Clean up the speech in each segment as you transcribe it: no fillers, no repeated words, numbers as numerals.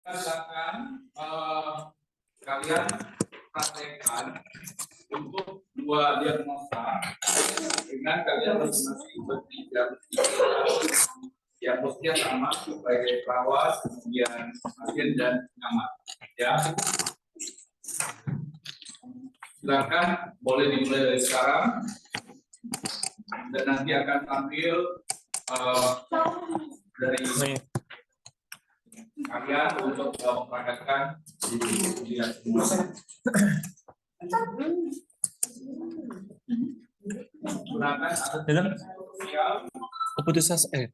Silakan kalian praktekkan untuk dua diagnosa dengan kalian masing-masing bertiga diagnosnya sama sebagai perawat, kemudian pasien dan pengamat. Ya, silakan boleh dimulai dari sekarang dan nanti akan tampil dari kalian untuk mempraktekkan di semua. Dalam keputusasaan,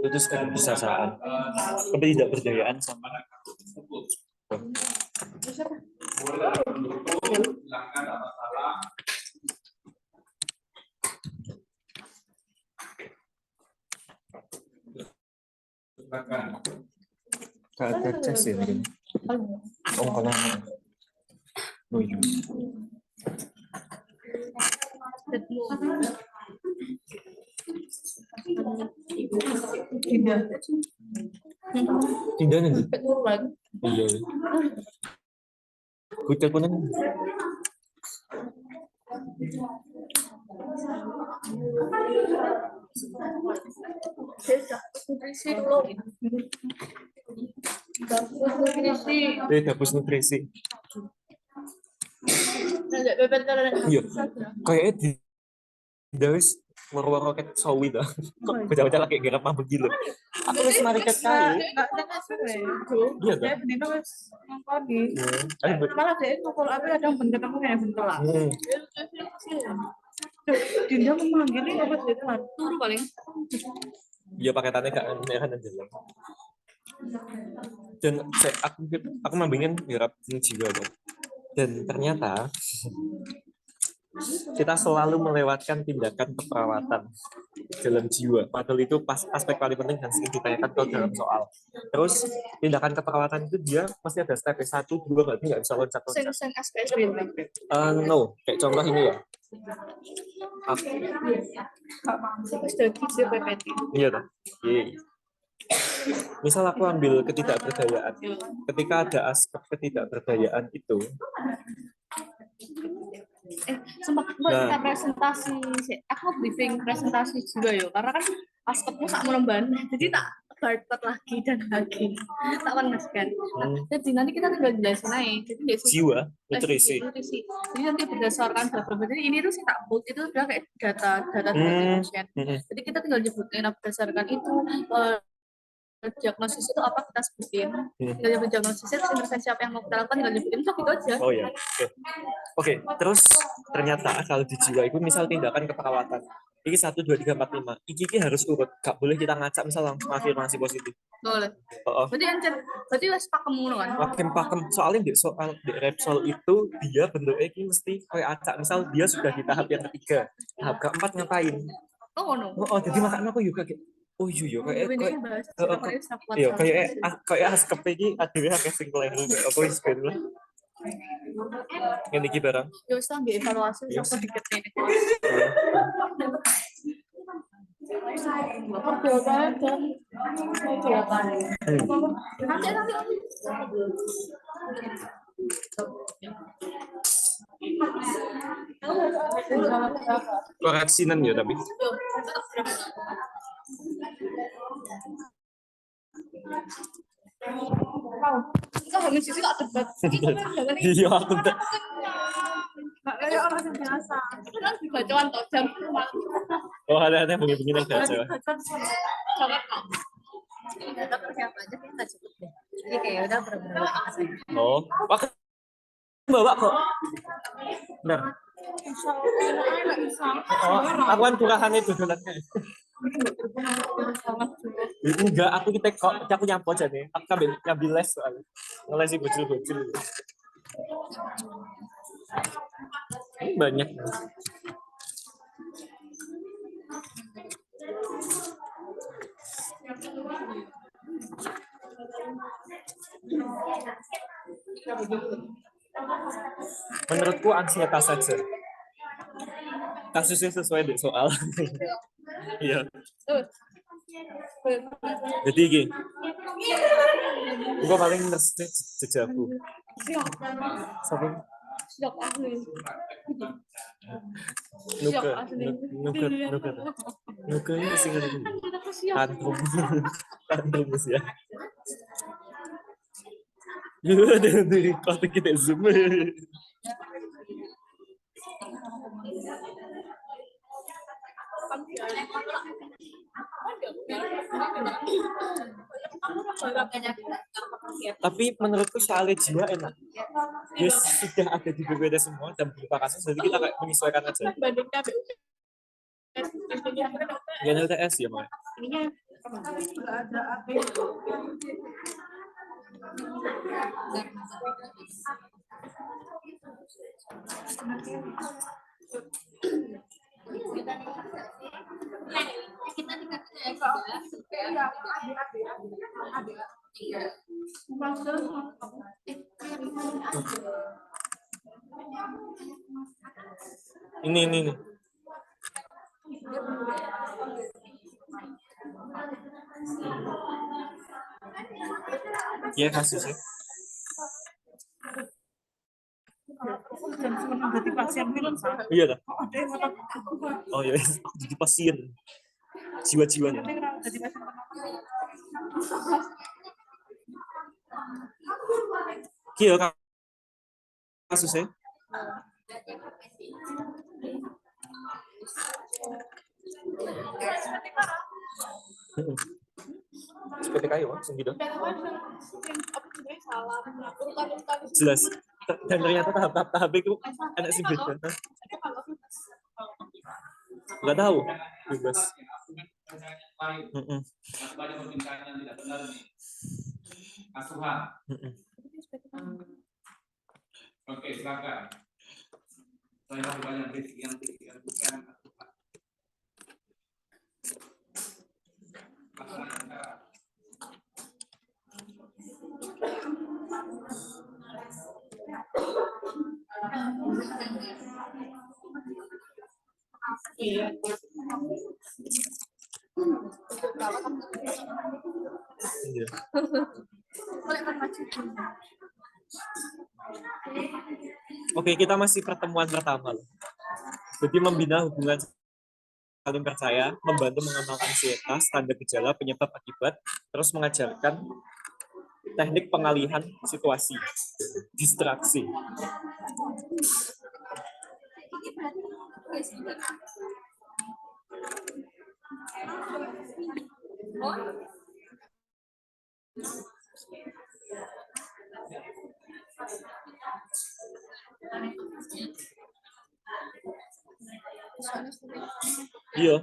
ketidakberdayaan sama Kak cek sih ini. Oh kalau tidak nih. Iya. Gue teleponan. Dapus nutrisi. Iya. Kayaknya di Dawes war-war roket sawi dah. Kok bocah-bocah lagi garap mah begini. Aku wis mari ket kae. Iya dah. Malah deh kalau aku kadang bentuk aku kayak bentuk lah. Dinda memanggil ini apa sih teman? Turu paling. Iya paketannya gak aneh-aneh aja lah. Dan aku mambingin garap jiwa dong. Dan ternyata kita selalu melewatkan tindakan keperawatan dalam jiwa. Padahal itu aspek paling penting dan sering ditanyakan kalau dalam soal. Terus tindakan keperawatan itu dia pasti ada step 1, 2, nggak bisa loncat-loncat. No, kayak contoh ini ya. Iya toh. Misal aku ambil ketidakberdayaan. Ketika ada aspek ketidakberdayaan itu, sempat kita presentasi, aku briefing presentasi juga ya, karena kan aspeknya sak melemban, jadi tak barter lagi dan lagi, tak panaskan. Jadi nanti kita tinggal jelasin aja. Jadi jiwa, nutrisi. Jadi nanti berdasarkan beberapa, jadi ini tuh sih tak put itu udah kayak data pasien. Jadi kita tinggal nyebutin berdasarkan itu. Diagnosis itu apa kita sebutin, tinggal nyebut diagnosisnya, terus intervensi apa yang mau kita lakukan tinggal nyebutin, itu aja. Oh ya, oke. Terus ternyata kalau di jiwa itu misal tindakan keperawatan, ini 1, 2, 3, 4, 5, ini harus urut, gak boleh kita ngacak misal langsung afirmasi positif. Boleh. Berarti wes pakem kan? Pakem, soalnya di Repsol itu dia bentuknya ini mesti kayak acak, misal dia sudah di tahap yang ketiga, tahap keempat ngapain? Oh, jadi makanya aku juga kayak oh iya kayak askep iki adewe akeh sing kleru apa wis ben lah. Ngene iki barang. Ya wis nggih evaluasi sampai dikit ini. Koreksinan ya tapi. Kita habis sisi tak debat. Iya, debat. Kayak orang biasa. Kan bacaan tok jam. Oh, ada begini yang baca. Jangan kok. Kita persiapan aja kita cepet deh. Jadi kayak udah bener-bener. Oh, bawa kok. Benar. Oh, aku kan turahan itu dolannya. Enggak, aku kita kok aku nyampo aja nih. Aku ngambil les soalnya. Ngeles bocil-bocil. Banyak. Menurutku ansietas saja. Kasusnya sesuai dengan soal. Iya. Jadi gini. Gua paling ngerti jejaku. Siap. Sampai Siap asli. nuker, asli. nuker, nuker, nuker ini sih ngerti. Aku siap. Tantrum, tantrum sih ya. Iya, dari waktu kita zoom. Tapi menurutku soalnya Jia enak. Dia sudah ada di BPD semua dan berupa kasus, jadi kita kayak menyesuaikan aja. Ya LTS ya, Mak. Ini. Iya kasusnya. Jadi pasien film sah. Iya dah. Ada yang ngotot. Oh iya, jadi pasien. Jiwa-jiwanya. Jadi pasien. Iya kasusnya. Seperti kayu, gitu. Jelas. Dan ternyata tahap itu anak sih beda. Nggak tahu, bebas. Banyak perbincangan yang tidak benar nih. Asuhan. Oke, silakan. Saya masih banyak yang bukan asuhan. Iya. Oke, kita masih pertemuan pertama loh. Jadi membina hubungan saling percaya, membantu mengenal ansietas, tanda gejala, penyebab akibat, terus mengajarkan teknik pengalihan situasi, distraksi. Iya.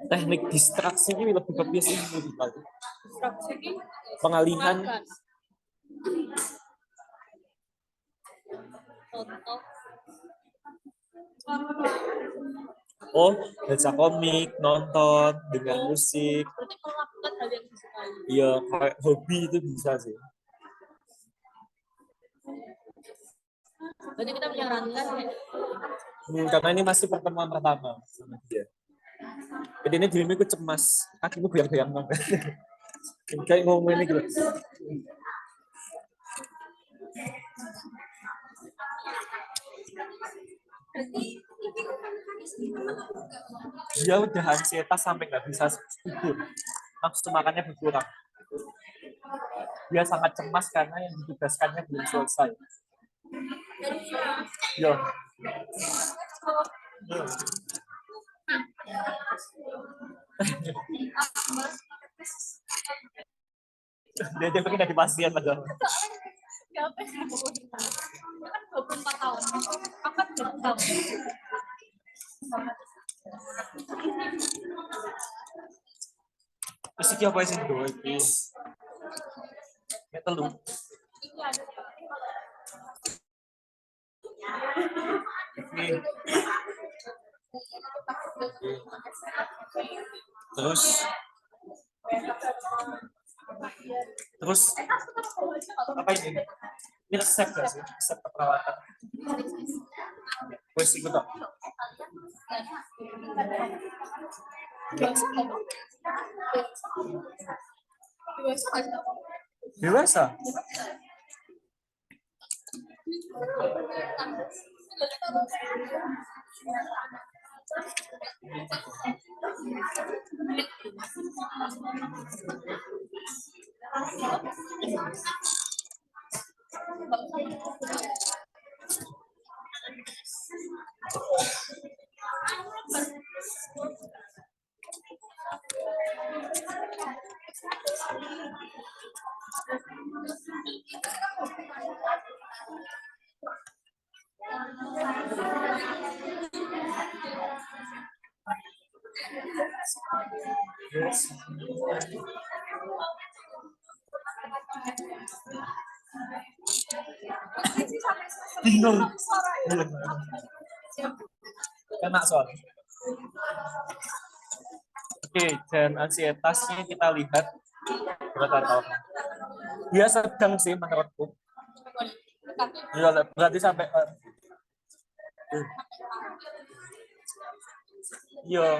Teknik distraksi ini lebih ke biasa pengalihan. Oh, baca komik, nonton, dengar musik. Iya, kayak hobi itu bisa sih. Berarti kita menyarankan Karena ini masih pertemuan pertama sama dia. Jadi ini dirimu ikut cemas, kakimu goyang-goyang banget. Kayak ngomong ini gitu. Dia udah ansietas sampai nggak bisa tidur, nafsu makannya berkurang. Dia sangat cemas karena yang ditugaskannya belum selesai. Yo. Dia pengen jadi pasien padahal. siapa yang 24 tahun. Apa 20 tahun? Terus iki apa sih dua iki? Nek telu. Ini. Terus apa ini? Ini resep gak sih? Resep perawatan. Wes ikut dong. Dewasa nggak dong? Dewasa nggak sih? Dewasa. Bingung. Kena soalnya. Oke, dan ansietasnya kita lihat berapa tahun. Dia sedang sih menurutku. Ya, berarti sampai iya.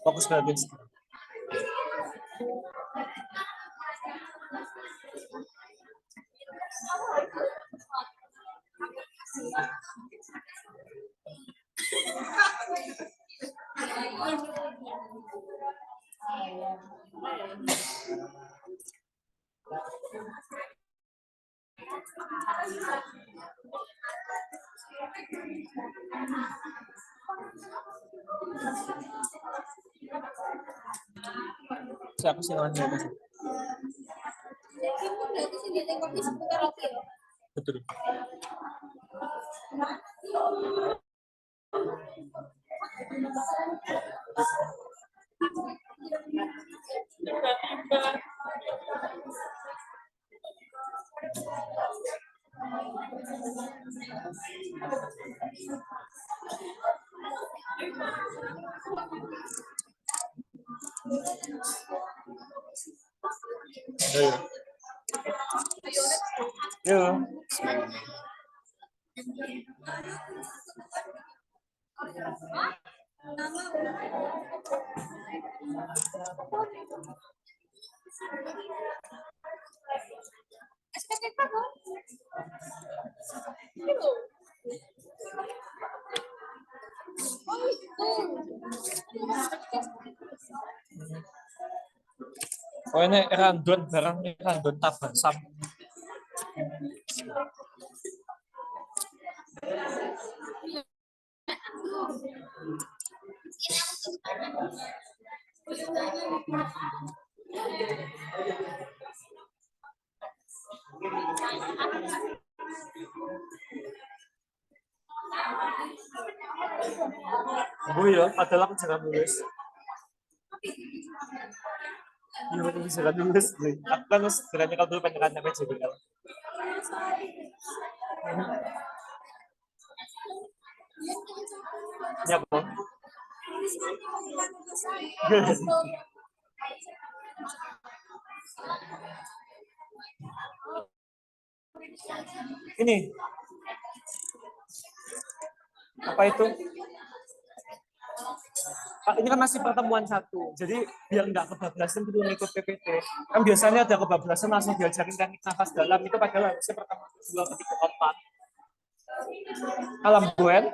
Fokus berarti. Siapa sih lawan siapa sih? Betul. Yo. Oh ini random barang ini random tabasam. Oh iya, padahal aku jangan nulis. Iya, aku jangan nulis. Aku kan sebenarnya kalau dulu pengen nyampe JBL. Ya, Bang. Ini apa itu? Pak, ini kan masih pertemuan satu, jadi biar nggak kebablasan dulu ngikut PPT. Kan biasanya ada kebablasan langsung diajarin teknik nafas dalam, itu padahal harusnya pertemuan kedua, ketiga, keempat. Alam buen.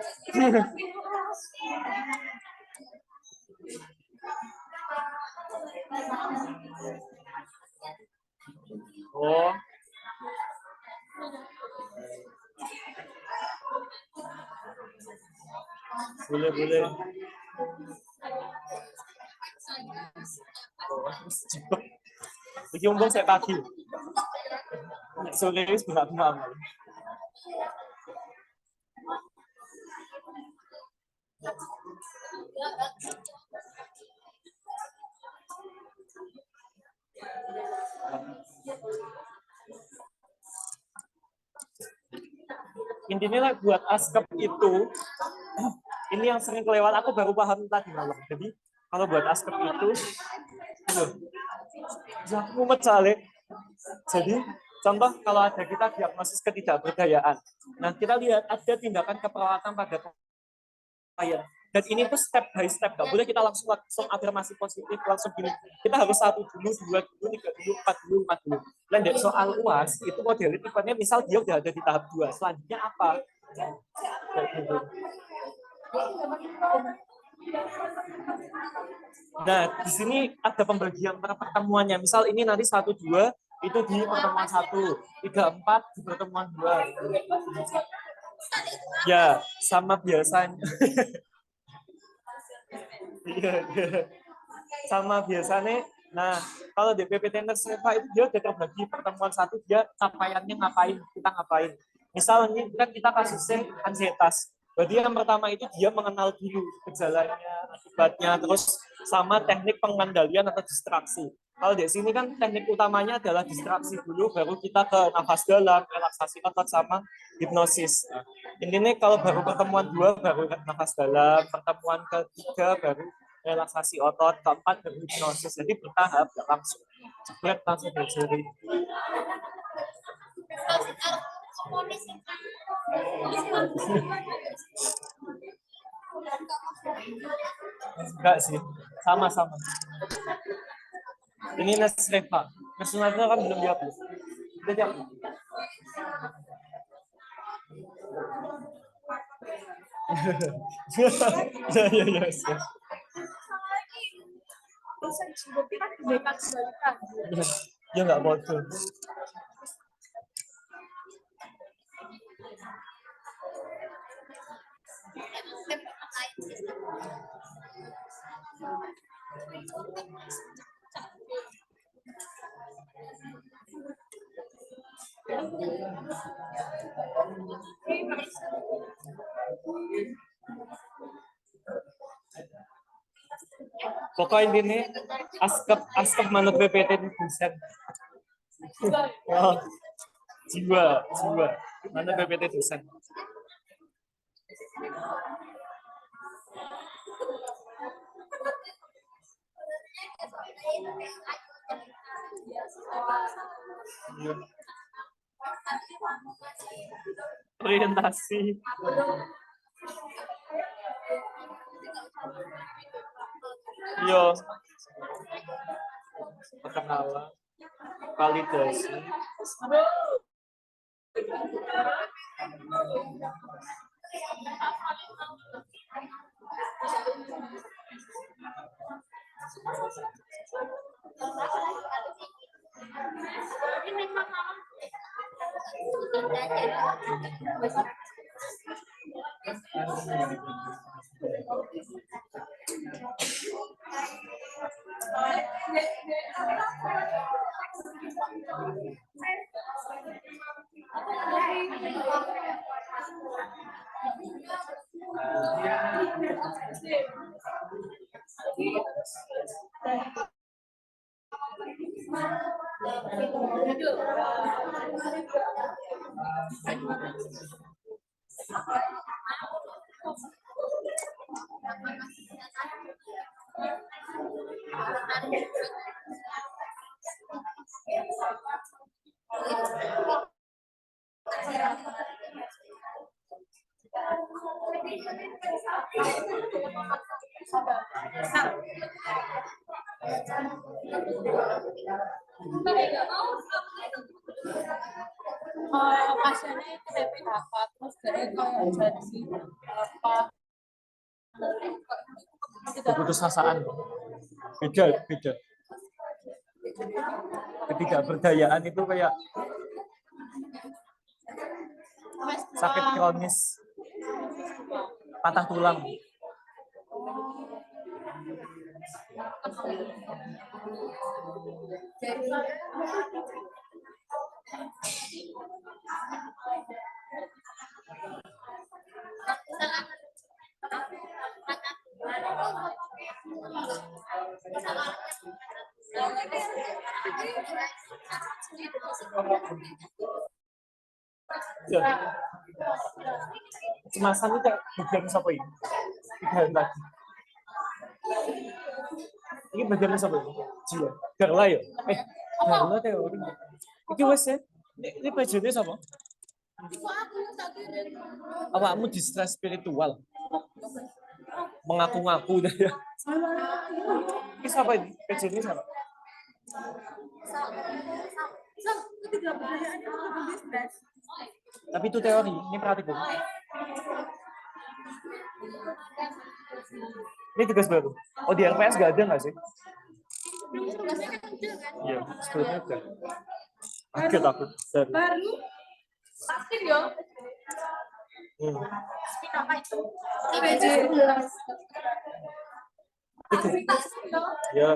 Oh. Boleh. Iki umpung saya pagi. Sore wis bunga-bunga. Intinya buat askep itu, ini yang sering kelewat, aku baru paham tadi malam. Jadi kalau buat askep itu, aku mumet soalnya. Jadi contoh kalau ada kita diagnosis ketidakberdayaan, nah kita lihat ada tindakan keperawatan pada klien. Dan ini tuh step by step, nggak boleh kita langsung afirmasi positif, langsung gini. Kita harus 1 dulu, 2 dulu, 3 dulu, 4 dulu, 5 dulu. Dan dari soal UAS, itu model tipenya misal dia udah ada di tahap 2, selanjutnya apa? Kayak gitu. Nah, di sini ada pembagian pertemuannya. Misal ini nanti 1, 2, itu di pertemuan 1, 3, 4 di pertemuan 2. Ya, sama biasanya. Sama biasanya. Nah, kalau di PPT Nersepa itu dia udah terbagi pertemuan 1, dia capaiannya ngapain, kita ngapain. Misal ini kan kita kasusnya ansietas. Berarti yang pertama itu dia mengenal dulu gejalanya, akibatnya, terus sama teknik pengendalian atau distraksi. Kalau di sini kan teknik utamanya adalah distraksi dulu, baru kita ke nafas dalam, relaksasi otot sama hipnosis. Intinya kalau baru pertemuan 2 baru nafas dalam, pertemuan ketiga baru relaksasi otot, keempat baru hipnosis. Jadi bertahap, nggak langsung jebret langsung dari. Enggak sih, sama-sama. Ini Nesrefa. Nesrefa kan belum dihapus. Udah dihapus. Ya. Ya nggak bodoh. Pokoknya ini askep manut PPT di buset. Oh, jiwa manut PPT dosen. Orientasi. Yo. Perkenalan. Validasi. Pasiennya itu BPHK terus dari kayak jadi apa Keputusasaan beda ketidakberdayaan itu kayak sakit kronis, patah tulang. Kecemasan itu bagian siapa ini? 3 hari lagi. Ini bagian siapa ini? Jiwa. Garla ya? Garla teori. Ini wes ya? Ini bagiannya siapa? Awakmu di stres spiritual. mengaku-ngaku deh ya. Ini siapa ini? PJ ini siapa? Tapi itu teori, ini praktikum. Ini tugas baru. Oh, di RPS nggak ada nggak sih? Iya, sebelumnya udah. Oke, takut. Baru aktif ya. IPJ. Ya.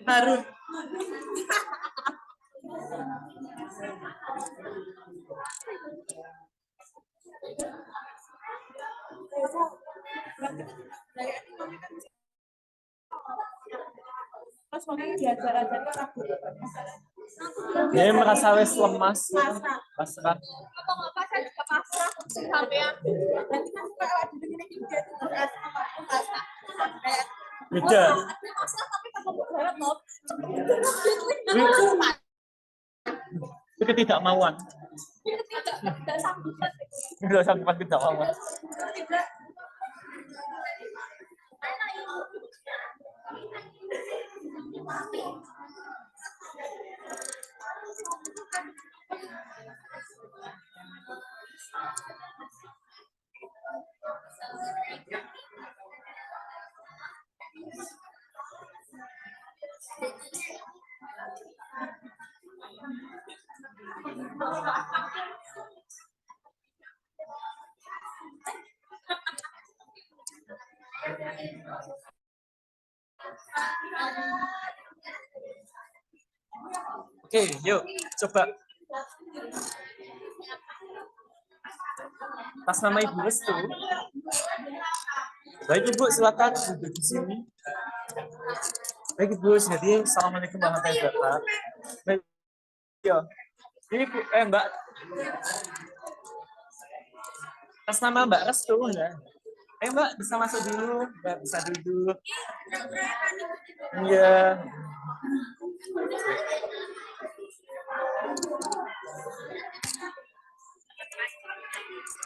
Baru. Pas makanya diajar-ajar ragu. Dia merasa wes lemas, pasrah. Apa nggak pasang juga pasrah sampean. Berarti kan suka awak dulu ini juga Beda. Pasrah tapi kamu berharap loh. Itu ketidakmauan. Tidak sanggup. Tidak sanggup ketidakmauan. Oke, yuk coba. Atas nama Ibu Restu. Baik Ibu, silakan duduk di sini. Baik Ibu, jadi assalamualaikum warahmatullahi wabarakatuh. Baik, ya. Ini Bu, Mbak. Atas nama Mbak Restu ya. Mbak bisa masuk dulu, Mbak bisa duduk. Iya.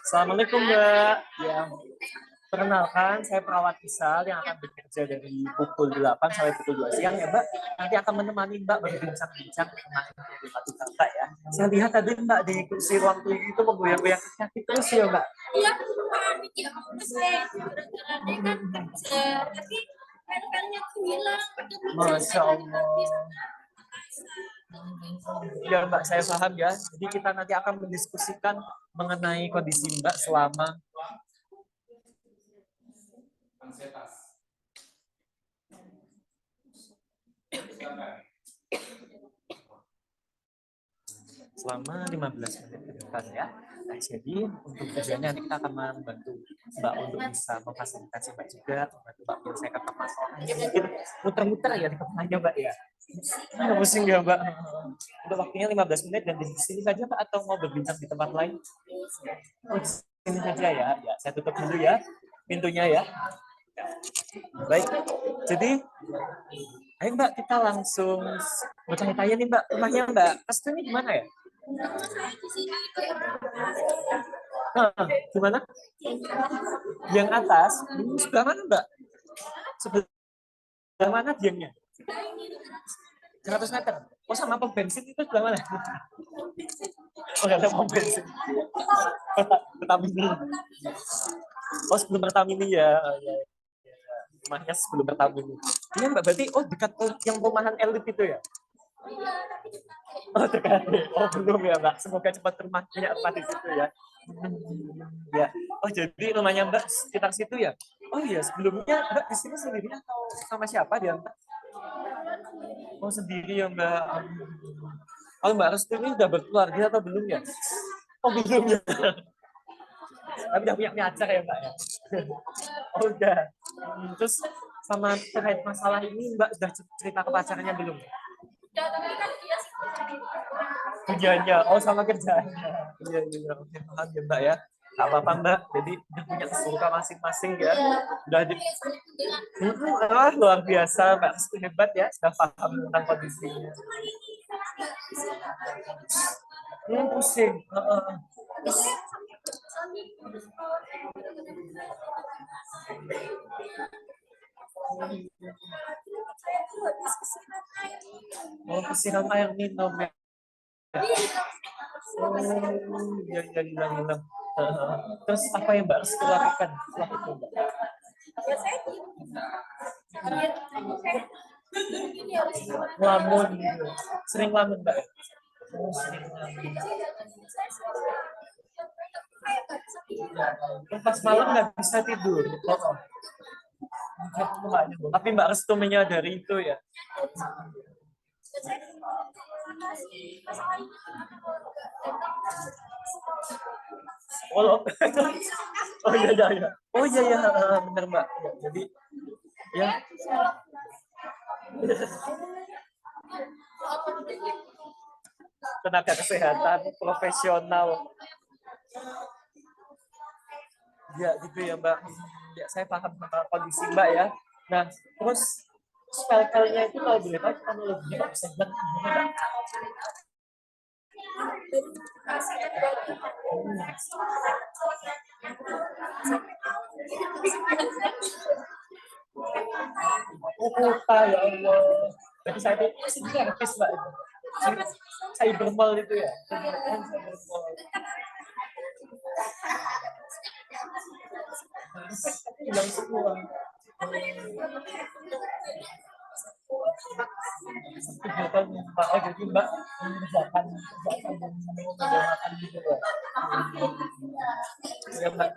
Assalamualaikum Mbak. Ya, perkenalkan saya perawat Isal yang akan bekerja dari pukul 8 sampai pukul 2 siang ya Mbak. Nanti akan menemani Mbak berbincang-bincang mengenai problematika Mbak ya. Saya lihat tadi Mbak di kursi ruang tunggu itu menggoyang-goyang kaki terus ya Mbak. Iya, tapi pennya hilang. Masya Allah. Ya Mbak, saya paham ya. Jadi kita nanti akan mendiskusikan mengenai kondisi Mbak selama selama 15 menit ke depan ya. Nah, jadi untuk tujuannya nanti kita akan membantu Mbak untuk bisa memfasilitasi Mbak juga, membantu Mbak menyelesaikan permasalahannya. Mungkin muter-muter ya di kepalanya Mbak ya. Nggak pusing ya Mbak. Untuk waktunya 15 menit dan di sini saja Mbak atau mau berbincang di tempat lain? Oh, di sini saja ya. Ya, saya tutup dulu ya pintunya ya. Baik, jadi ayo Mbak kita langsung bertanya-tanya nih Mbak, rumahnya Mbak Restu ini gimana ya? Gimana? Yang atas, sebelah mana Mbak? Sebelah mana diamnya? 100 meter. Oh sama pom bensin itu sebelah mana? Oh nggak ada pom bensin. Pertamini. Oh sebelum Pertamini ya. Rumahnya sebelum Pertamini. Iya Mbak, berarti dekat yang perumahan elit itu ya? Oh dekat. Oh belum ya Mbak. Semoga cepat punya tempat di situ ya. Ya. Oh jadi rumahnya Mbak sekitar situ ya? Oh iya sebelumnya Mbak di sini sendiri atau sama siapa dia Mbak? Oh sendiri ya Mbak. Kalau Mbak Restu ini udah berkeluarga atau belum ya? Oh belum ya. Tapi udah punya acar ya Mbak ya. Oh, udah. Terus sama terkait masalah ini Mbak sudah cerita ke pacarnya belum? Udah, tapi kan dia sih Kerjanya, oh sama kerjanya. Iya iya, oke paham ya Mbak ya. Tak apa-apa Mbak, jadi udah punya kesibukan masing-masing ya. Udah di, luar biasa Mbak, Rizky hebat ya, sudah paham tentang kondisinya. Pusing. Oh, kesiram air minum ya. Oh, iya iya hilang. Terus apa yang Mbak Rizky lakukan setelah itu Mbak? ya saya ini harus Lamun gitu. Sering lamun Mbak. Oh, sering lamun. Pas malam nggak bisa tidur. Oh. Tapi Mbak Restu menyadari itu ya. Oh, oh iya iya. Oh iya iya benar Mbak. Jadi ya. Tenaga kesehatan profesional. Ya gitu ya Mbak. Ya saya paham tentang kondisi Mbak ya. Nah terus spell-nya itu kalau boleh tahu teknologinya bisa bilang gimana Mbak? Oh kota ya Allah. Berarti saya itu servis Mbak. Cybermall itu ya. Hilang semua. Kegiatan Mbak, jadi Mbak mengerjakan dan makan gitu ya. Ya Mbak.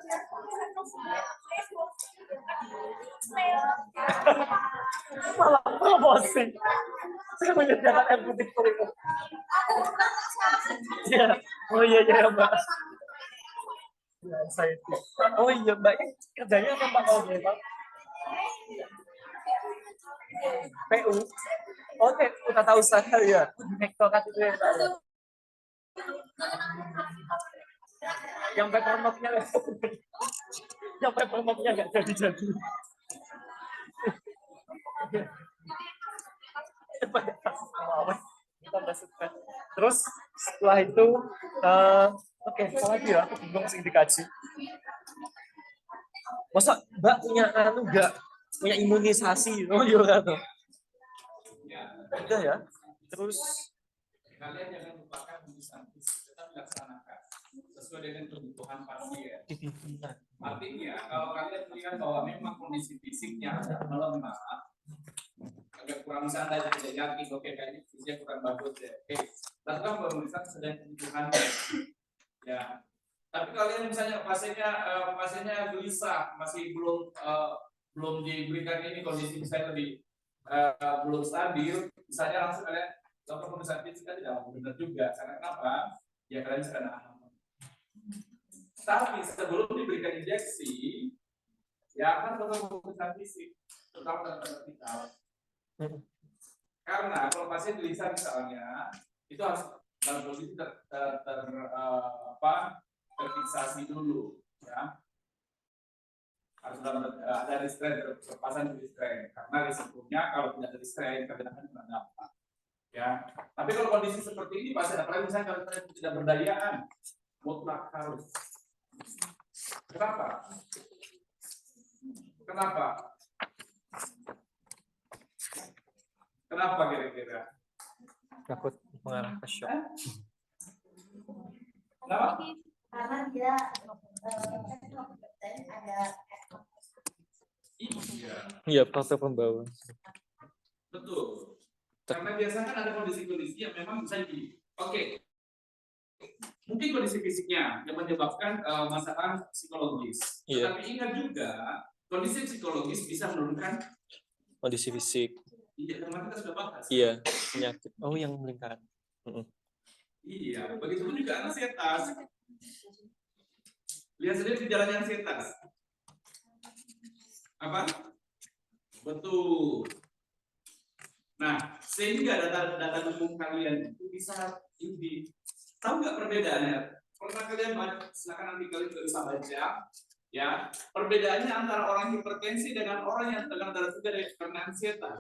Malah promosi. Saya menyediakan air putih itu. Iya. Oh iya iya Mbak. Ya, saya itu. Oh iya Mbak, kerjanya apa Mbak kalau boleh tahu? PU. Oke, kita tahu usaha ya. Rektorat itu ya Mbak. Yang papermarknya yang papermarknya nggak jadi. Kita nggak suka. Terus setelah itu, oke, apa lagi ya? Aku bingung sih dikaji. Masa Mbak punya nggak punya imunisasi? Oh iya kan? Udah ya. Terus Kalian jangan lupakan imunisasi, tetap dilaksanakan sesuai dengan kebutuhan pasien. Artinya kalau kalian melihat bahwa memang kondisi fisiknya melemah, agak kurang santai, tidak yakin, oke kayaknya fisiknya kurang bagus ya. Oke, lakukan pemeriksaan sesuai kebutuhannya. Ya. Tapi kalau yang misalnya pasiennya gelisah, masih belum diberikan ini kondisi misalnya lebih belum stabil, misalnya langsung kalian lakukan pemeriksaan fisik tidak benar juga. Karena kenapa? Ya kalian sedang aman. Tapi sebelum diberikan injeksi, ya akan lakukan pemeriksaan fisik, terutama tanda-tanda vital. Karena kalau pasien gelisah misalnya, itu harus dalam kondisi terfiksasi dulu, ya. Harus ada restrain, terpasang restrain. Karena risikonya kalau tidak ada restrain, kadang-kadang tidak dapat. Ya, tapi kalau kondisi seperti ini pasien apalagi misalnya kalau tidak berdayaan, mutlak harus. Kenapa? Kenapa kira-kira? takut mengarah ke shock. Kenapa? karena dia ada Iya, faktor pembawa. Betul. Karena biasanya kan ada kondisi-kondisi yang memang bisa mungkin kondisi fisiknya yang menyebabkan masalah psikologis. Iya. Tapi ingat juga kondisi psikologis bisa menurunkan Kondisi fisik. Iya, kemarin kita sudah bahas. Iya, penyakit. Oh, yang lingkaran. Iya, begitu pun juga anasietas. Lihat sendiri gejalanya ansietas. Apa? Betul. Nah, sehingga data umum kalian itu bisa ini. Tahu nggak perbedaannya? Pernah kalian baca, silakan nanti kalian juga bisa baca. Ya, perbedaannya antara orang hipertensi dengan orang yang tekanan darah tinggi karena ansietas.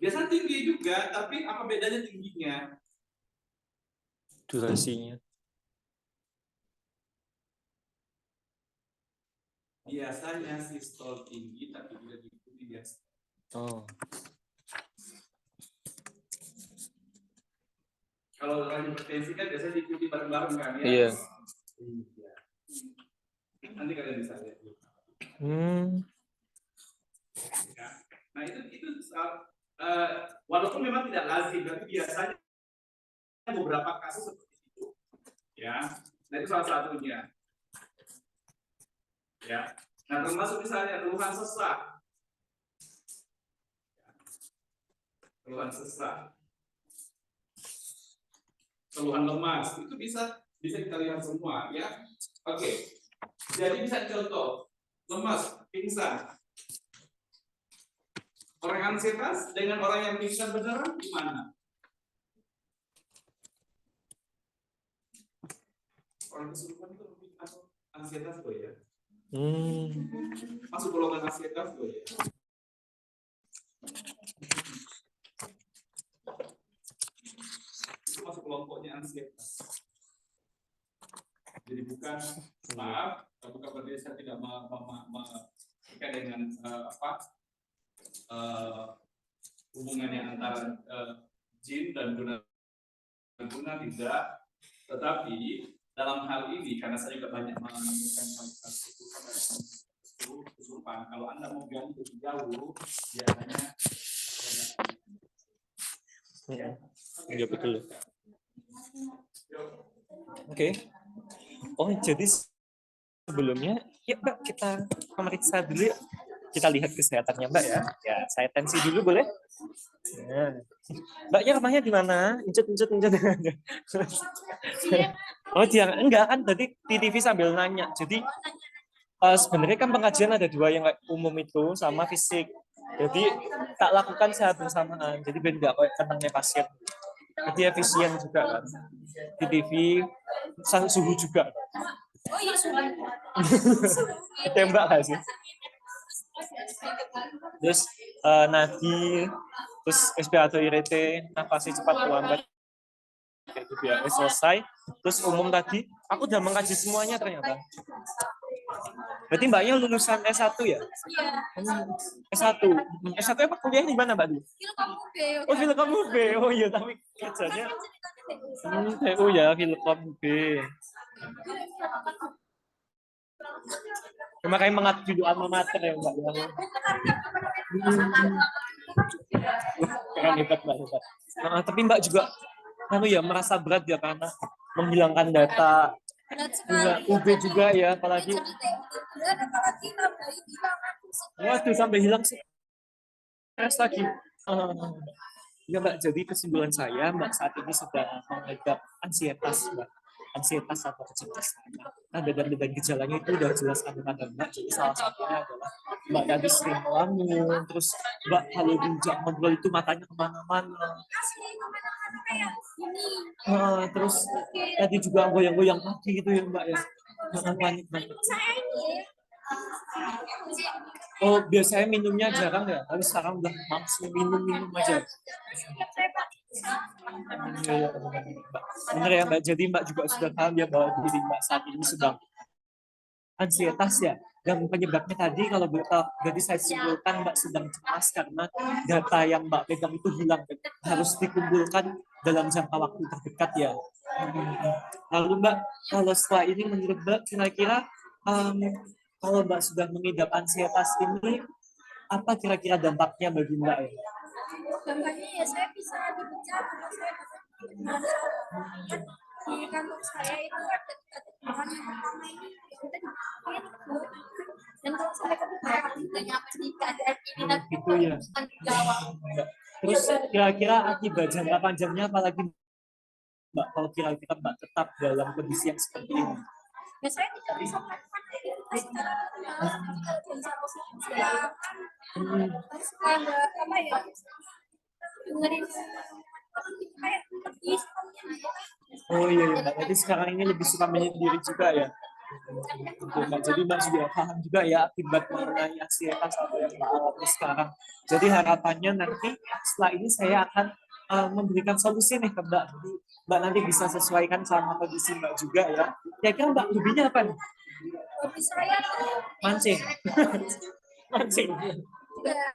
Biasanya tinggi juga, tapi apa bedanya tingginya? Durasinya. Biasanya sistol tinggi, tapi tidak diikuti biasa. Oh. Kalau orang hipertensi kan biasanya diikuti bareng-bareng kan ya? Iya. Nanti kalian bisa lihat. Ya. Nah itu walaupun memang tidak lazim, tapi biasanya beberapa kasus seperti itu. Ya, nah itu salah satunya. Ya, nah termasuk misalnya keluhan sesak, keluhan lemas, itu bisa kita lihat semua, ya. Oke, jadi bisa contoh lemas, pingsan. Orang ansietas dengan orang yang pingsan beneran gimana? Orang kesurupan itu lebih atau ansietas kok ya? Masuk golongan ansietas kok ya? Itu masuk kelompoknya ansietas. Jadi bukan, maaf, bukan berarti saya tidak dengan hubungannya antara jin dan guna tidak, tetapi dalam hal ini karena saya juga banyak menemukan kasus kesurupan. Kalau Anda mau gali lebih jauh, biasanya Iya betul. Oke. Oh jadi sebelumnya ya Mbak kita pemeriksa dulu. Kita lihat kesehatannya Mbak ya. Ya saya tensi dulu boleh? Ya. Mbaknya rumahnya di mana? Incut. Oh dia enggak kan tadi di TV sambil nanya. Jadi sebenarnya kan pengajian ada dua yang umum itu sama fisik. Jadi tak lakukan sehat bersamaan. Jadi beda kayak tentangnya pasien. Jadi efisien juga kan. Di TV suhu juga. Oh iya suhu. Tembak nggak sih? Terus nadi, terus respiratory rate, nafasnya cepat lambat. Itu biar selesai. Terus umum tadi, aku udah mengkaji semuanya ternyata. Berarti mbaknya lulusan S1 ya? Iya. S1. S1 apa kuliah di mana mbak dulu? Filkom UB. Oh Filkom UB. Oh iya tapi kerjanya TU ya Filkom UB. Makanya mengacu di alma mater ya mbak. Keren hebat mbak hebat. Nah, tapi mbak juga merasa berat ya karena menghilangkan data UB juga ya apalagi waduh sampai hilang stres lagi. Ya mbak, jadi kesimpulan saya mbak saat ini sedang mengidap ansietas mbak, ansietas atau kecemasan. Nah dan gejalanya itu udah jelas pada mbak. Jadi salah satunya adalah mbak tadi sering melamun, terus mbak kalau diajak ngobrol itu matanya kemana-mana. Terus tadi juga goyang-goyang kaki gitu ya mbak ya. Panik banget. Oh biasanya minumnya jarang ya, tapi sekarang udah langsung minum aja. Benar ya mbak, jadi mbak juga sudah tahu ya bahwa diri mbak saat ini sedang ansietas ya. Dan penyebabnya tadi kalau berarti saya simpulkan mbak sedang cemas karena data yang mbak pegang itu hilang, harus dikumpulkan dalam jangka waktu terdekat ya. Lalu mbak, kalau setelah ini menurut mbak kira-kira kalau mbak sudah mengidap ansietas ini, apa kira-kira dampaknya bagi mbak ya? Dampaknya ya saya bisa dipecat, saya di kantor saya itu ada bahan yang pertama ini kita dibuat dan kalau sampai ke kita nyampe di keadaan ini nanti itu ya. jawab. Terus kira-kira akibat jangka panjangnya apalagi Mbak, kalau kira-kira Mbak tetap dalam kondisi yang seperti ini? Ya saya tidak bisa melakukan aktivitas secara normal, tapi kalau bisa silakan. Terus kayak apa ya? Dengerin kayak lebih Oh iya, iya, Mbak. Jadi sekarang ini lebih suka menyendiri juga ya. Oke, Mbak. Jadi Mbak juga paham juga ya akibat mengenai anxiety satu yang Mbak alami sekarang. Jadi harapannya nanti setelah ini saya akan memberikan solusi nih ke Mbak. Jadi Mbak nanti bisa sesuaikan sama kondisi Mbak juga ya. Kira-kira Mbak hobinya apa nih? hobi saya tuh Mancing. Mancing. ya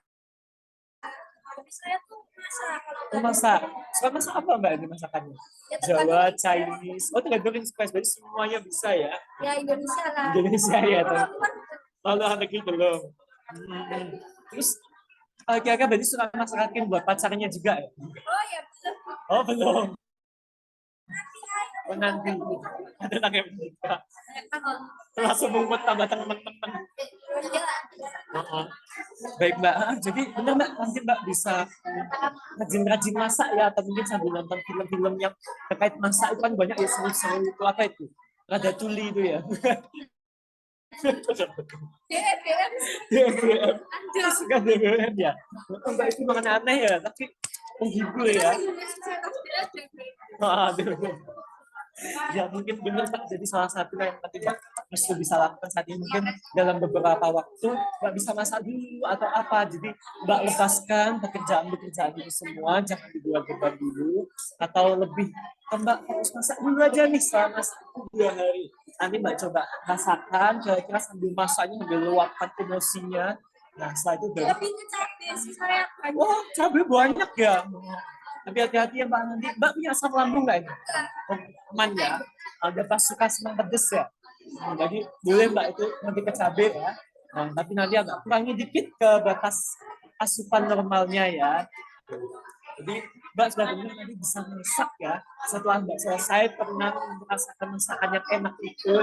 hobi saya tuh masak. Oh, masak. Suka masak apa Mbak ini masakannya? Ya, Jawa, tergantung Chinese. Oh, tergantung inspirasi. Berarti semuanya bisa ya. ya Indonesia lah. Indonesia ya. Kalau Tuh. luar Lalu anak negeri belum. Terus kira-kira berarti suka masakin buat pacarnya juga ya? oh ya belum. Oh, belum. Nanti ayo. Oh, nanti. Ada anak yang menikah. Kalau Langsung mumet tambah teman-teman. ya Baik Mbak, jadi benar Mbak, nanti Mbak bisa rajin-rajin masak ya, atau mungkin sambil nonton film-film yang terkait masak itu kan banyak ya, seru-seru itu apa itu? Radatuli itu ya. BBM DBM. Suka DBM ya. Mbak itu makan aneh ya, tapi menghibur ya. Aduh. Ya mungkin benar Pak, jadi salah satu yang nanti Mbak mesti bisa lakukan saat ini mungkin dalam beberapa waktu Mbak bisa masak dulu atau apa, jadi Mbak lepaskan pekerjaan itu semua, jangan dibuat beban dulu, atau lebih Mbak harus masak dulu aja nih selama 2 hari, nanti Mbak coba rasakan kira-kira sambil masaknya sambil luapkan emosinya. Nah setelah itu baru lebih ke cabai sih saya wah cabai banyak ya. Tapi hati-hati ya Mbak, nanti Mbak punya asam lambung nggak ini? Oh, aman ya. Ada pas suka senang pedes ya. Jadi boleh Mbak itu nanti ke cabai ya. Nah, tapi nanti agak kurangi dikit ke batas asupan normalnya ya. Jadi Mbak sudah benar nanti bisa masak ya. Setelah Mbak selesai pernah merasakan masakan yang enak itu.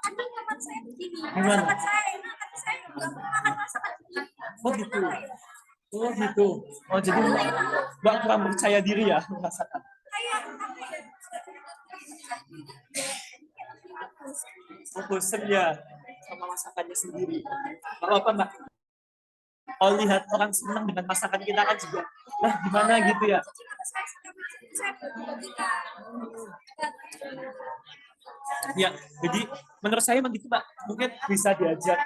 tapi teman saya begini Gimana? masakan saya enak tapi saya nggak mau makan masakan begini. Oh gitu. Oh gitu. Oh jadi Mbak kurang percaya diri ya merasakan. Kayak apa ya? Oh, bosen ya sama masakannya sendiri. Gak apa-apa Mbak. Kalau lihat orang senang dengan masakan kita kan juga, nah gimana gitu ya. Ya, jadi menurut saya memang gitu Mbak. Mungkin bisa diajak.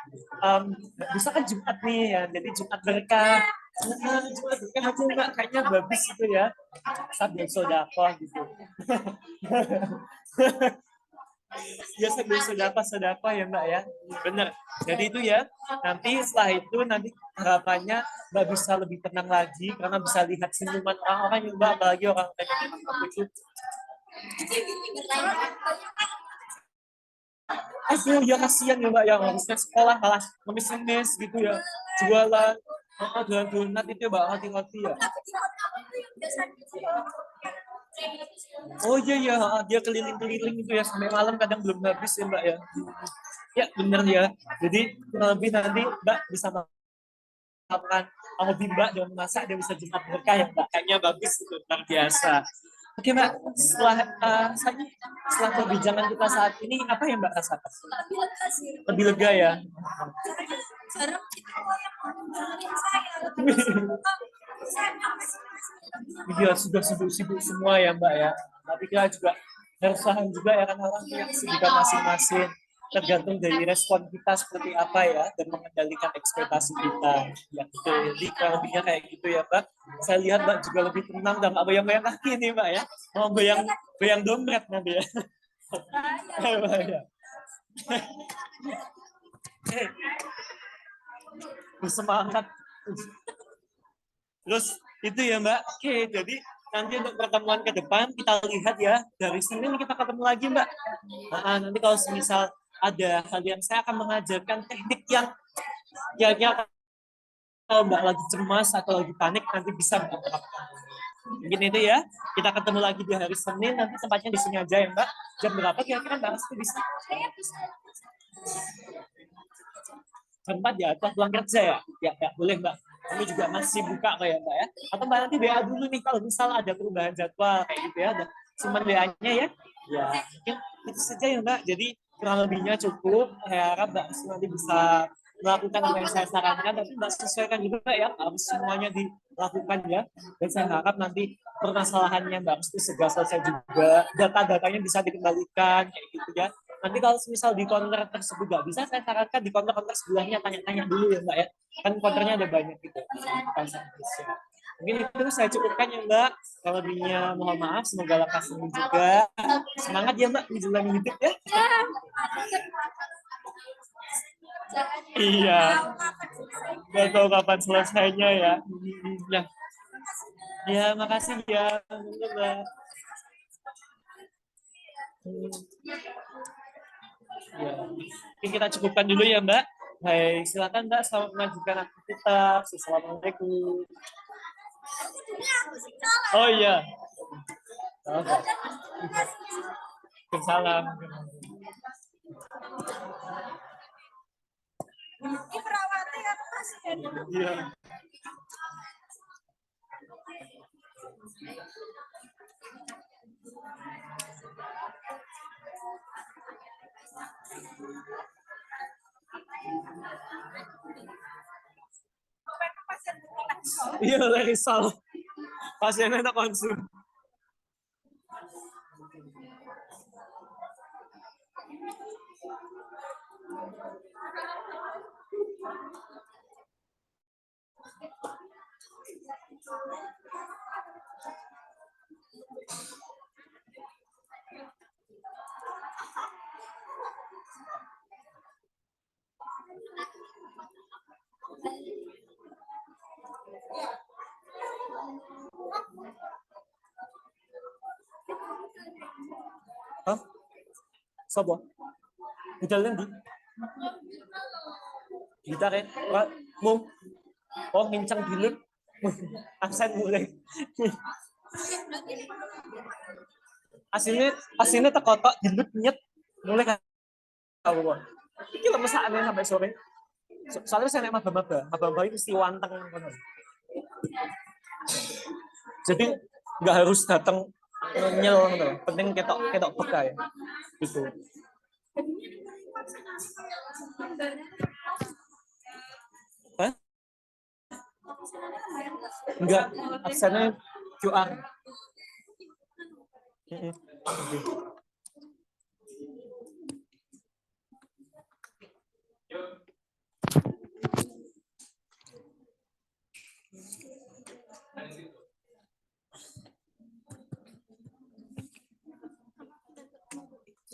Bisa kan Jumat nih ya, jadi Jumat berkah. Jumat berkah aja Mbak, kayaknya bagus gitu ya. Sambil sedekah gitu. Ya sambil sedekah ya Mbak ya. Benar. Jadi itu ya. Nanti setelah itu nanti harapannya Mbak bisa lebih tenang lagi karena bisa lihat senyuman orang-orang yang Mbak, apalagi orang yang itu. Aduh ya kasihan ya Mbak yang harusnya sekolah malah ngemis-ngemis gitu ya. Jualan donat itu Mbak, hati-hati ya. Oh iya ya, dia keliling-keliling itu ya sampai malam kadang belum habis ya Mbak ya. Ya benar ya. Jadi kurang lebih nanti Mbak bisa melakukan hobi Mbak dengan masak, dia bisa Jumat berkah ya Mbak. Kayaknya bagus itu, luar biasa. Oke Mbak, setelah perbincangan kita saat ini apa yang Mbak rasakan? Lebih lega sih. Lebih lega ya. Karena jarang kita yang dengerin saya lebih saya Iya sudah sibuk-sibuk semua ya Mbak ya. Tapi kita juga harus paham juga ya kan orang punya kesibukan masing-masing. Tergantung dari respon kita seperti apa ya dan mengendalikan ekspektasi kita. Ya gitu. Jadi kalau lebihnya kayak gitu ya Mbak. Saya lihat Mbak juga lebih tenang dan nggak goyang-goyang kaki nih Mbak ya. Mau goyang dompet nanti ya. Ya. Bersemangat. Terus itu ya Mbak. Oke, jadi nanti untuk pertemuan ke depan kita lihat ya, dari Senin kita ketemu lagi Mbak. Nanti kalau misal ada hal yang saya akan mengajarkan teknik yang kira-kira kalau Mbak lagi cemas atau lagi panik nanti bisa Mbak terapkan. Mungkin itu ya, kita ketemu lagi di hari Senin, nanti tempatnya di sini aja ya Mbak. Jam berapa kira-kira Mbak Asti bisa? saya bisa Jam 4 ya, atau pulang kerja ya? Ya, boleh Mbak. Kami juga masih buka kok ya Mbak ya. Atau Mbak nanti WA dulu nih kalau misal ada perubahan jadwal kayak gitu ya. Ada simpan WA-nya ya. Ya mungkin itu saja ya Mbak. Jadi kurang lebihnya cukup. Saya harap Mbak nanti bisa melakukan apa yang saya sarankan, tapi Mbak sesuaikan juga ya, harus semuanya dilakukan ya. Dan saya harap nanti permasalahannya Mbak mesti segera selesai juga, data-datanya bisa dikembalikan kayak gitu ya. Nanti kalau misal di counter tersebut nggak bisa, saya sarankan di counter sebelahnya tanya-tanya dulu ya Mbak ya. Kan counternya ada banyak gitu. Mungkin itu saya cukupkan ya Mbak. Kalau lebihnya mohon maaf, semoga lekas sembuh juga. Semangat ya Mbak menjalani hidup ya. Iya. Nggak tahu kapan selesainya ya. Ya, ya makasih ya. Mbak. Ya. Mungkin kita cukupkan dulu ya Mbak. Baik, silakan Mbak, selamat melanjutkan aktivitas. Assalamualaikum. Oh iya. Salam. Ini perawatnya kan pasien. Iya. Iya, risau. Pasiennya tak konsum. Hah? Sopo? Budalnya di? Gitar ya? Mau? Oh, ngincang dulu. Absen mulai. Aslinya tekotok dilut nyet mulai kan. Iki lemesane sampai sore. Soalnya saya naik maba itu mesti wanteng. Jadi nggak harus datang nyel gitu. Penting ketok peka ya. Gitu. Hah? Enggak, absennya QR.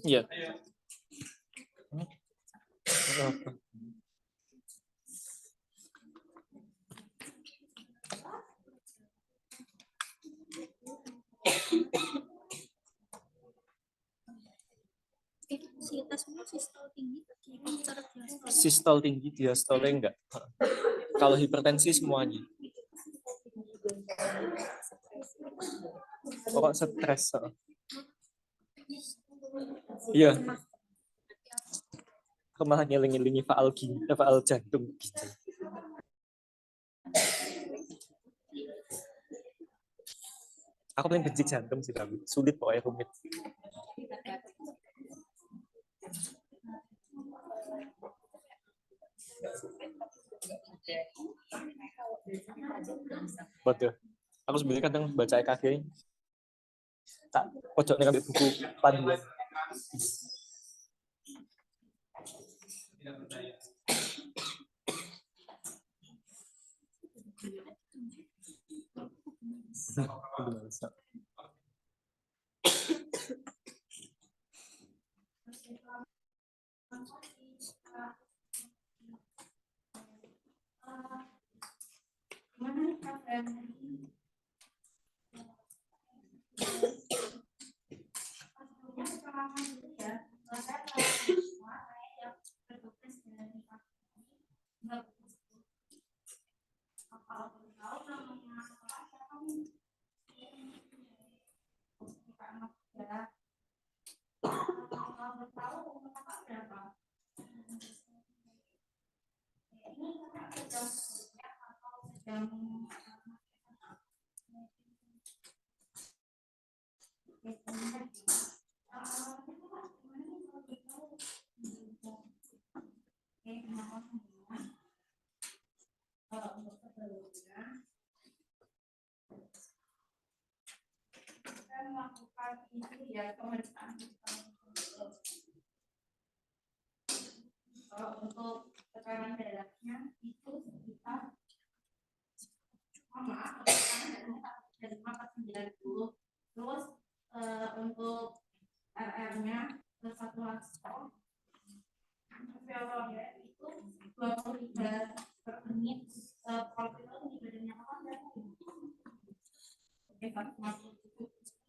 Iya. Sistol tinggi, diastolnya enggak. Kalau hipertensi semuanya. Pokok stres. Iya. Malah ngiling-ngilingi faal jantung gitu. Aku paling benci jantung sih tapi sulit pokoknya rumit. Betul. Aku sebenarnya kadang baca EKG tak pojoknya ngambil buku panduan. Tidak percaya. ini ya pemeriksaan. Kalau untuk tekanan darahnya itu sekitar dari 490. Terus untuk RR-nya kesatuan stok VO-nya itu 23 per menit. Kalau itu badannya apa enggak? Oke, 450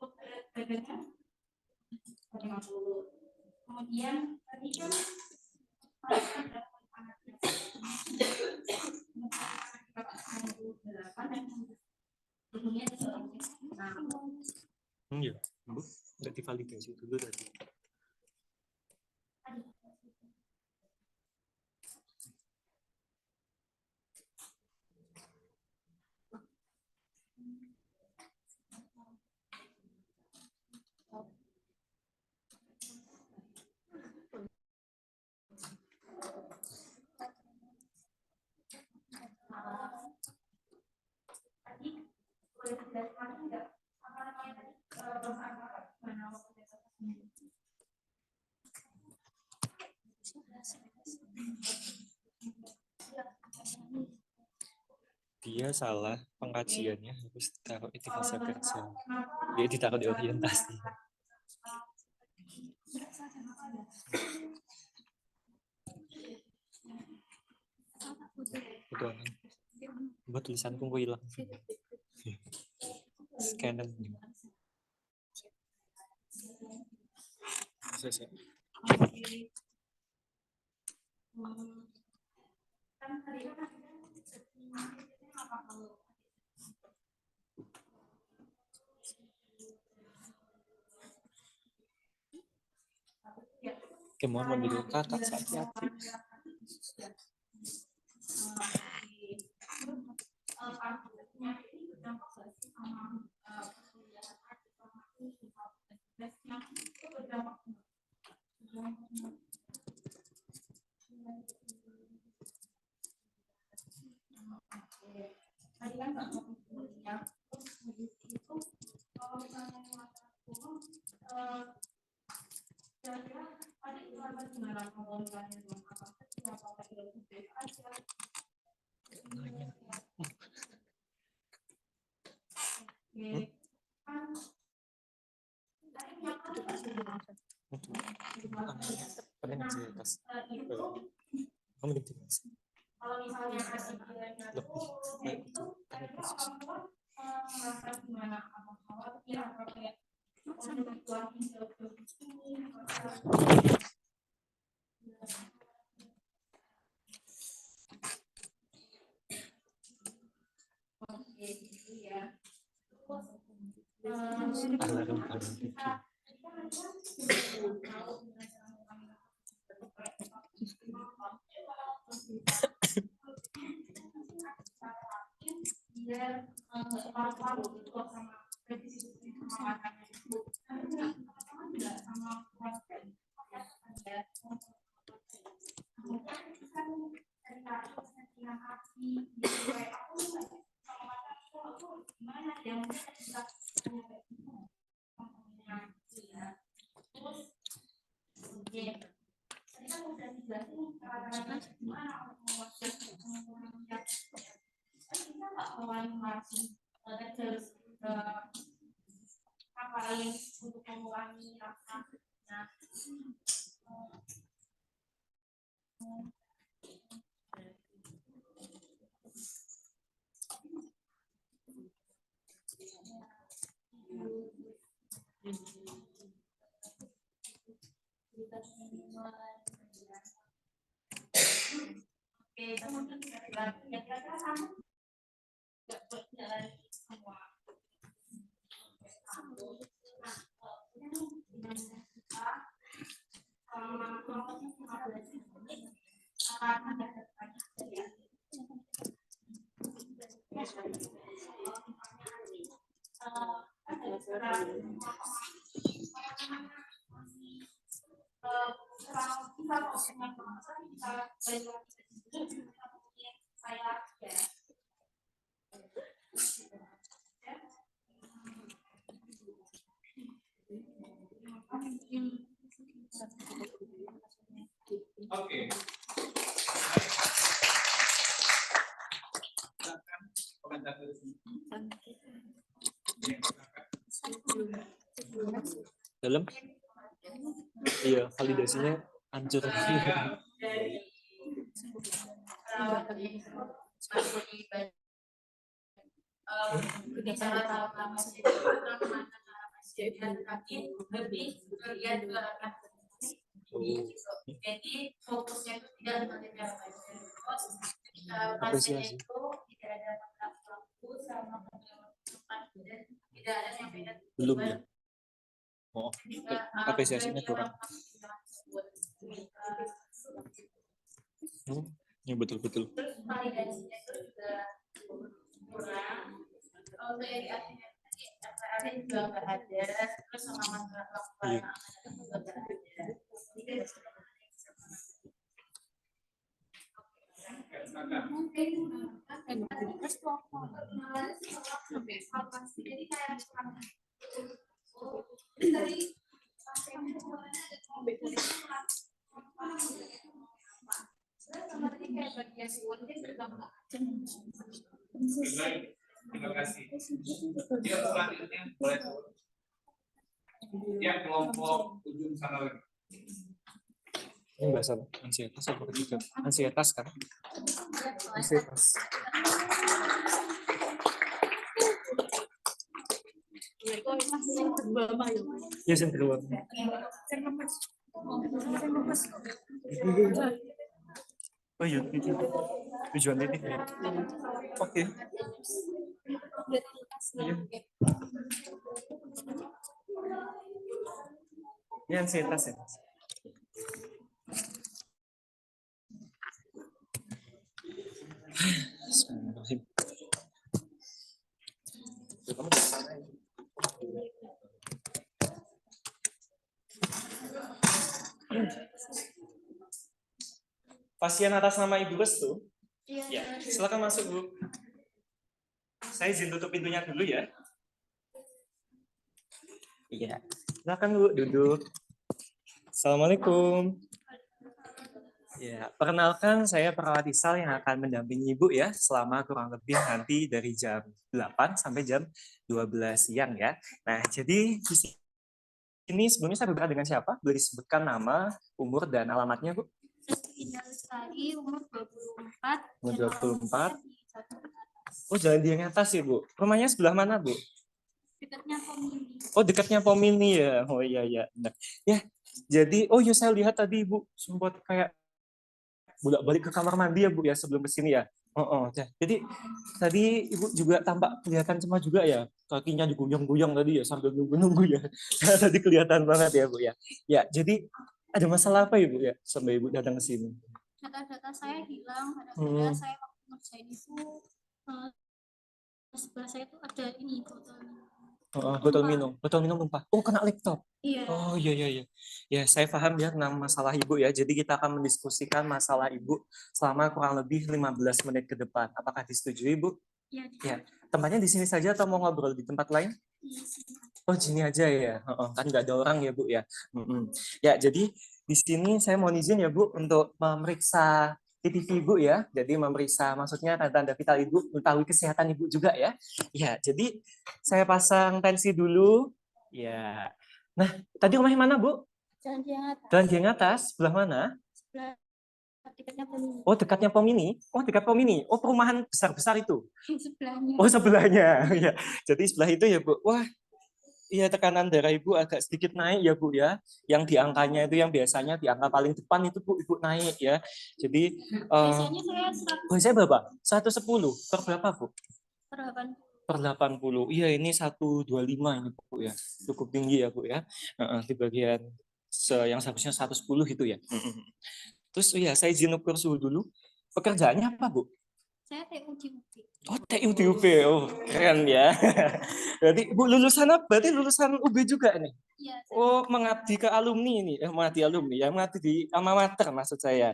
badannya 450. Kemudian tadi kan Ya, udah divalidasi dulu tadi. Dia salah pengkajiannya harus ditaruh di masa kerja. Dia ditaruh di orientasi. Betul. Buat tulisanku gue hilang. Scanner. Selesai. Oke, mau mendidik kakak hati-hati. Kalau misalnya lebih gimana apa khawatir apa kayak apa lain untuk mengurangi rasa Oke. Silakan komentar dari sini. Dalam? Iya, validasinya hancur. Jadi fokusnya itu tidak mengajar Apresiasi. itu tidak ada pelaku sama dan tidak ada yang beda. Belum ya? Oh, apresiasinya kurang. Ya betul-betul. Terus validasinya itu juga kurang. Kalau dari artinya ada juga nggak ada. Terus sama masalah pelaku juga nggak ada. Mungkin jadi kayak Terima kasih. Yuk selanjutnya boleh. Ya kelompok ujung sana lagi. Ini bahasa ansietas apa ketiga? Ansietas kan? Ansietas. Ya, yang kedua. Oh iya, tujuan ini. Oke. Iya. Ini ansietas ya, Mas. Bismillahirrahmanirrahim. Pasien atas nama Ibu Restu? Ya, silakan masuk, Bu. Saya izin tutup pintunya dulu ya. Iya, silakan Bu, duduk. Assalamualaikum. Ya, perkenalkan saya perawat Isal yang akan mendampingi Ibu ya selama kurang lebih nanti dari jam 8 sampai jam 12 siang ya. Nah, jadi di sini sebelumnya saya berbicara dengan siapa? Boleh disebutkan nama, umur, dan alamatnya, Bu? Indah Lestari, umur 24. Umur 24. Oh, jalan di yang atas ya, Bu. Rumahnya sebelah mana, Bu? Dekatnya Komini. Oh, dekatnya Pomini ya. Oh iya iya. Nah, ya, jadi oh ya saya lihat tadi Ibu sempat kayak bolak-balik ke kamar mandi ya Bu ya sebelum kesini ya. Ya. Jadi tadi Ibu juga tampak kelihatan cemas juga ya. Kakinya diguyang-guyang tadi ya sambil nunggu-nunggu ya. Tadi kelihatan banget ya Bu ya. Ya, jadi ada masalah apa Ibu ya sampai Ibu datang ke sini? Data-data saya hilang, kadang-kadang saya waktu ngerjain itu sebelah saya itu ada ini Botol minum tumpah. Oh, kena laptop. Iya. Oh iya iya iya. Ya, saya paham ya tentang masalah Ibu ya. Jadi kita akan mendiskusikan masalah Ibu selama kurang lebih 15 menit ke depan. Apakah disetujui, Bu? Iya. Ya. Tempatnya di sini saja atau mau ngobrol di tempat lain? Oh, sini aja ya. Kan nggak ada orang ya, Bu ya. Ya, jadi di sini saya mohon izin ya, Bu, untuk memeriksa CCTV Ibu ya. Jadi memeriksa maksudnya tanda-tanda vital Ibu, mengetahui kesehatan Ibu juga ya. Ya, jadi saya pasang tensi dulu. Ya. Nah, tadi rumahnya mana, Bu? Jalan yang atas. Jalan yang atas, sebelah mana? Sebelah dekatnya Komini. Oh, dekatnya Pomini. Oh, dekat Pomini. Oh, perumahan besar-besar itu. Sebelahnya. Oh, sebelahnya. Ya. Jadi sebelah itu ya, Bu. Wah, iya tekanan darah Ibu agak sedikit naik ya, Bu ya. Yang di angkanya itu yang biasanya di angka paling depan itu Bu, Ibu naik ya. Jadi Biasanya saya 100. biasanya berapa? 110 per berapa, Bu? Per 80. Per 80. Iya, ini 125 ini, Bu ya. Cukup tinggi ya, Bu ya. Di bagian yang seharusnya 110 itu ya. Terus ya, saya izin ukur suhu dulu. Pekerjaannya apa, Bu? Saya TU di UB. Oh, TU di UB. Oh, keren ya. Berarti Bu lulusan apa? Berarti lulusan UB juga nih? Iya. Oh, mengabdi ke alumni ini. Mengabdi alumni ya, mengabdi di alma mater maksud saya.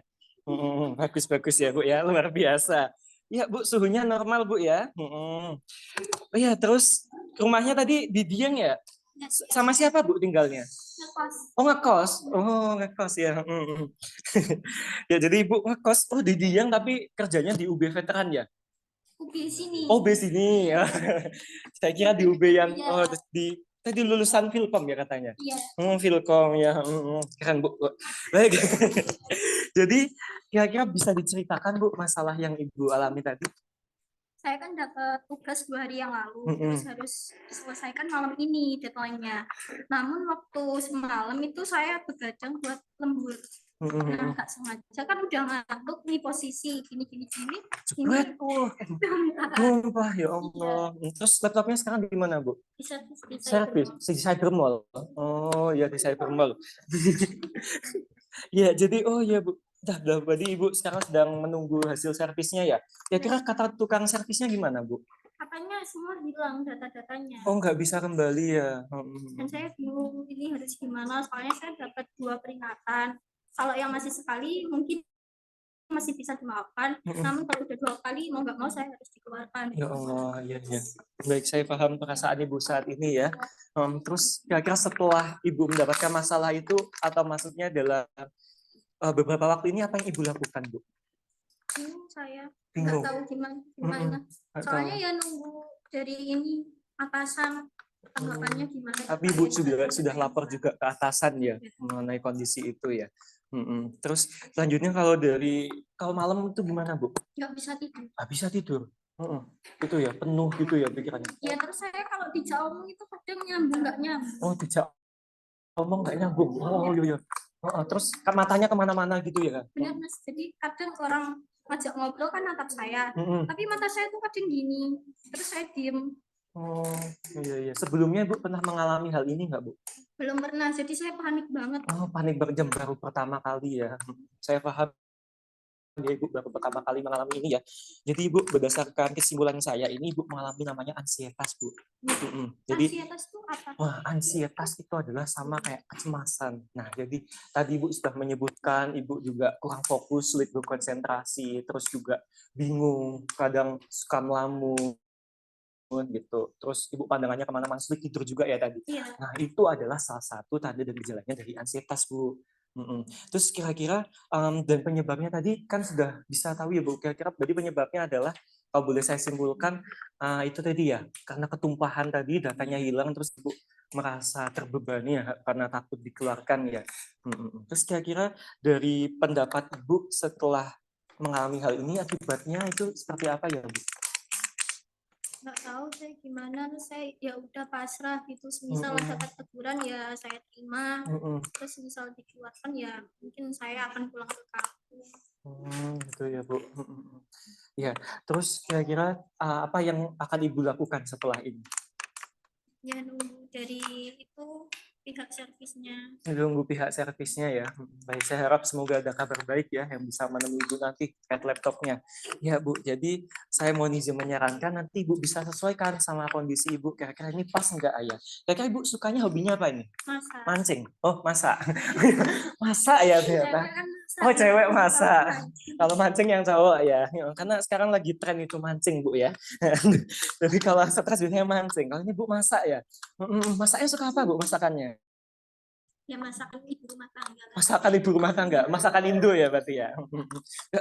Bagus-bagus ya, Bu ya. Luar biasa. Ya, Bu, suhunya normal, Bu ya. Oh ya, terus rumahnya tadi di Dieng ya? Sama siapa Bu tinggalnya? Ngekos. Oh ngekos, ngekos ya. Ya jadi Ibu ngekos, di Dieng tapi kerjanya di UB Veteran ya? UB sini. Oh UB sini, ya. Saya kira di UB yang Iya. tadi lulusan Filkom ya katanya. Iya. Filkom ya, keren Bu. Baik. Jadi kira-kira bisa diceritakan Bu masalah yang Ibu alami tadi? Saya kan dapat tugas 2 hari yang lalu, Mm-mm. terus harus diselesaikan malam ini deadline-nya. Namun waktu semalam itu saya begadang buat lembur. Nah, nggak sengaja kan udah ngantuk nih posisi gini. Jebret tuh. Sumpah ya Allah. Terus laptopnya sekarang di mana Bu? Di servis di Servis, di Cybermall. Oh ya di Cybermall. Ya jadi ya Bu. Dah berarti Ibu sekarang sedang menunggu hasil servisnya ya. Kira-kira kata tukang servisnya gimana Bu? Katanya semua hilang data-datanya. Oh nggak bisa kembali ya. Dan saya bingung ini harus gimana, soalnya saya dapat 2 peringatan. Kalau yang masih sekali mungkin masih bisa dimaafkan, namun kalau udah 2 kali mau nggak mau saya harus dikeluarkan. Ya Allah, ya. Baik, saya paham perasaan Ibu saat ini ya. Terus kira-kira setelah Ibu mendapatkan masalah itu, atau maksudnya adalah beberapa waktu ini apa yang Ibu lakukan, Bu? Bingung saya, nggak Bingung. tahu gimana. Nggak Soalnya tahu. ya nunggu dari ini atasan tanggapannya gimana. Tapi Ibu sudah lapor juga ke atasan ya mengenai kondisi itu ya. Terus selanjutnya kalau malam itu gimana Bu? Nggak bisa tidur. Nggak bisa tidur. Itu ya penuh gitu ya pikirannya. Ya terus saya kalau dijak omong itu kadang nyambung nggak nyambung. Oh dijak ngomong nggak nyambung. Oh iya. Terus matanya kemana-mana gitu ya kan? Benar Mas, jadi kadang orang ngajak ngobrol kan natap saya, tapi mata saya tuh kadang gini, terus saya diem. Oh iya. Sebelumnya Ibu pernah mengalami hal ini nggak Bu? Belum pernah, jadi saya panik banget. Oh panik berjam baru pertama kali ya. Saya paham ya Ibu baru pertama kali mengalami ini ya. Jadi Ibu berdasarkan kesimpulan saya ini Ibu mengalami namanya ansietas Bu. Jadi Ansietas itu apa? ansietas itu adalah sama kayak kecemasan. Nah jadi tadi Ibu sudah menyebutkan Ibu juga kurang fokus, sulit berkonsentrasi, terus juga bingung, kadang suka melamun gitu. Terus Ibu pandangannya kemana-mana, sulit tidur juga ya tadi. Iya. Nah itu adalah salah satu tanda dan gejalanya dari ansietas Bu. Terus kira-kira dan penyebabnya tadi kan sudah bisa tahu ya Bu, kira-kira berarti penyebabnya adalah kalau boleh saya simpulkan itu tadi ya, karena ketumpahan tadi datanya hilang terus Ibu merasa terbebani ya karena takut dikeluarkan ya. Terus kira-kira dari pendapat Ibu setelah mengalami hal ini akibatnya itu seperti apa ya Bu? Nggak tahu saya gimana, terus saya ya udah pasrah gitu, misal dapat teguran ya saya terima, terus misal dikeluarkan ya mungkin saya akan pulang ke kampung. Gitu ya Bu. Ya, terus kira-kira apa yang akan Ibu lakukan setelah ini? Ya nunggu dari itu pihak servisnya. Nunggu pihak servisnya ya. Baik, saya harap semoga ada kabar baik ya yang bisa menemui Ibu nanti terkait laptopnya. Ya Bu, jadi saya mau izin menyarankan nanti Ibu bisa sesuaikan sama kondisi Ibu. Kira-kira ini pas enggak Ayah? Kira-kira Ibu sukanya hobinya apa ini? Masak. Mancing. Oh, masak. Masak ya ternyata. Cewek kan masak. Oh, cewek masak. Kalau mancing yang cowok ya. Karena sekarang lagi tren itu mancing, Bu ya. Jadi kalau stres biasanya mancing. Kalau ini Bu masak ya. Masaknya suka apa Bu masakannya? Ya masakan ibu rumah tangga. Masakan ibu rumah tangga, masakan Indo ya berarti ya.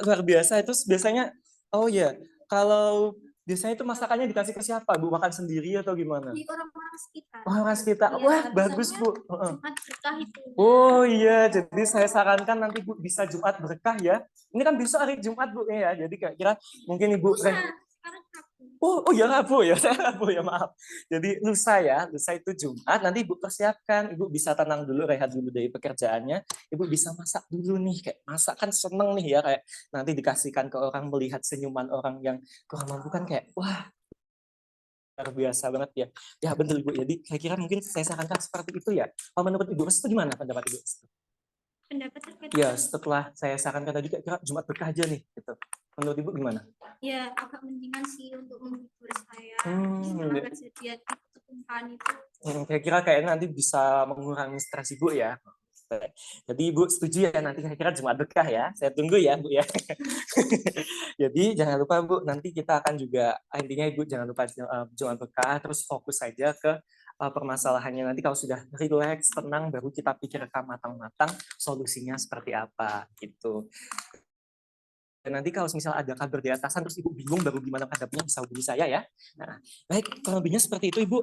Luar biasa itu biasanya. Oh ya, kalau biasanya itu masakannya dikasih ke siapa Bu? Makan sendiri atau gimana? Di orang-orang sekitar. Orang sekitar. Ya, Wah, bagus Bu. Jumat berkah itu. Oh iya, jadi saya sarankan nanti Bu bisa Jumat berkah ya. Ini kan besok hari Jumat Bu ya. Jadi kira-kira mungkin Ibu Sekarang Rabu. Oh ya Rabu ya, saya Rabu ya maaf. Jadi lusa itu Jumat, nanti Ibu persiapkan, Ibu bisa tenang dulu, rehat dulu dari pekerjaannya, Ibu bisa masak dulu nih, kayak masak kan seneng nih ya, kayak nanti dikasihkan ke orang, melihat senyuman orang yang kurang mampu kan kayak, wah luar biasa banget ya. Ya betul Ibu, jadi saya kira mungkin saya sarankan seperti itu ya. Kalau menurut Ibu, itu gimana pendapat Ibu? Pendapat terkait Ya setelah saya sarankan tadi, kira Jumat berkah aja nih, gitu. Menurut Ibu gimana? Ya agak mendingan sih untuk menghibur saya. Ya. Kejadian ketumpahan itu. Kira-kira kayaknya nanti bisa mengurangi stres Ibu ya. Jadi Ibu setuju ya nanti kira-kira Jumat berkah ya. Saya tunggu ya Bu ya. Jadi jangan lupa Bu, nanti kita akan juga intinya Ibu jangan lupa Jumat berkah, terus fokus saja ke permasalahannya. Nanti kalau sudah rileks, tenang, baru kita pikirkan matang-matang solusinya seperti apa gitu. Dan nanti kalau misal ada kabar di atasan terus Ibu bingung baru gimana menghadapinya, bisa hubungi saya ya. Nah, baik, kurang lebihnya seperti itu Ibu.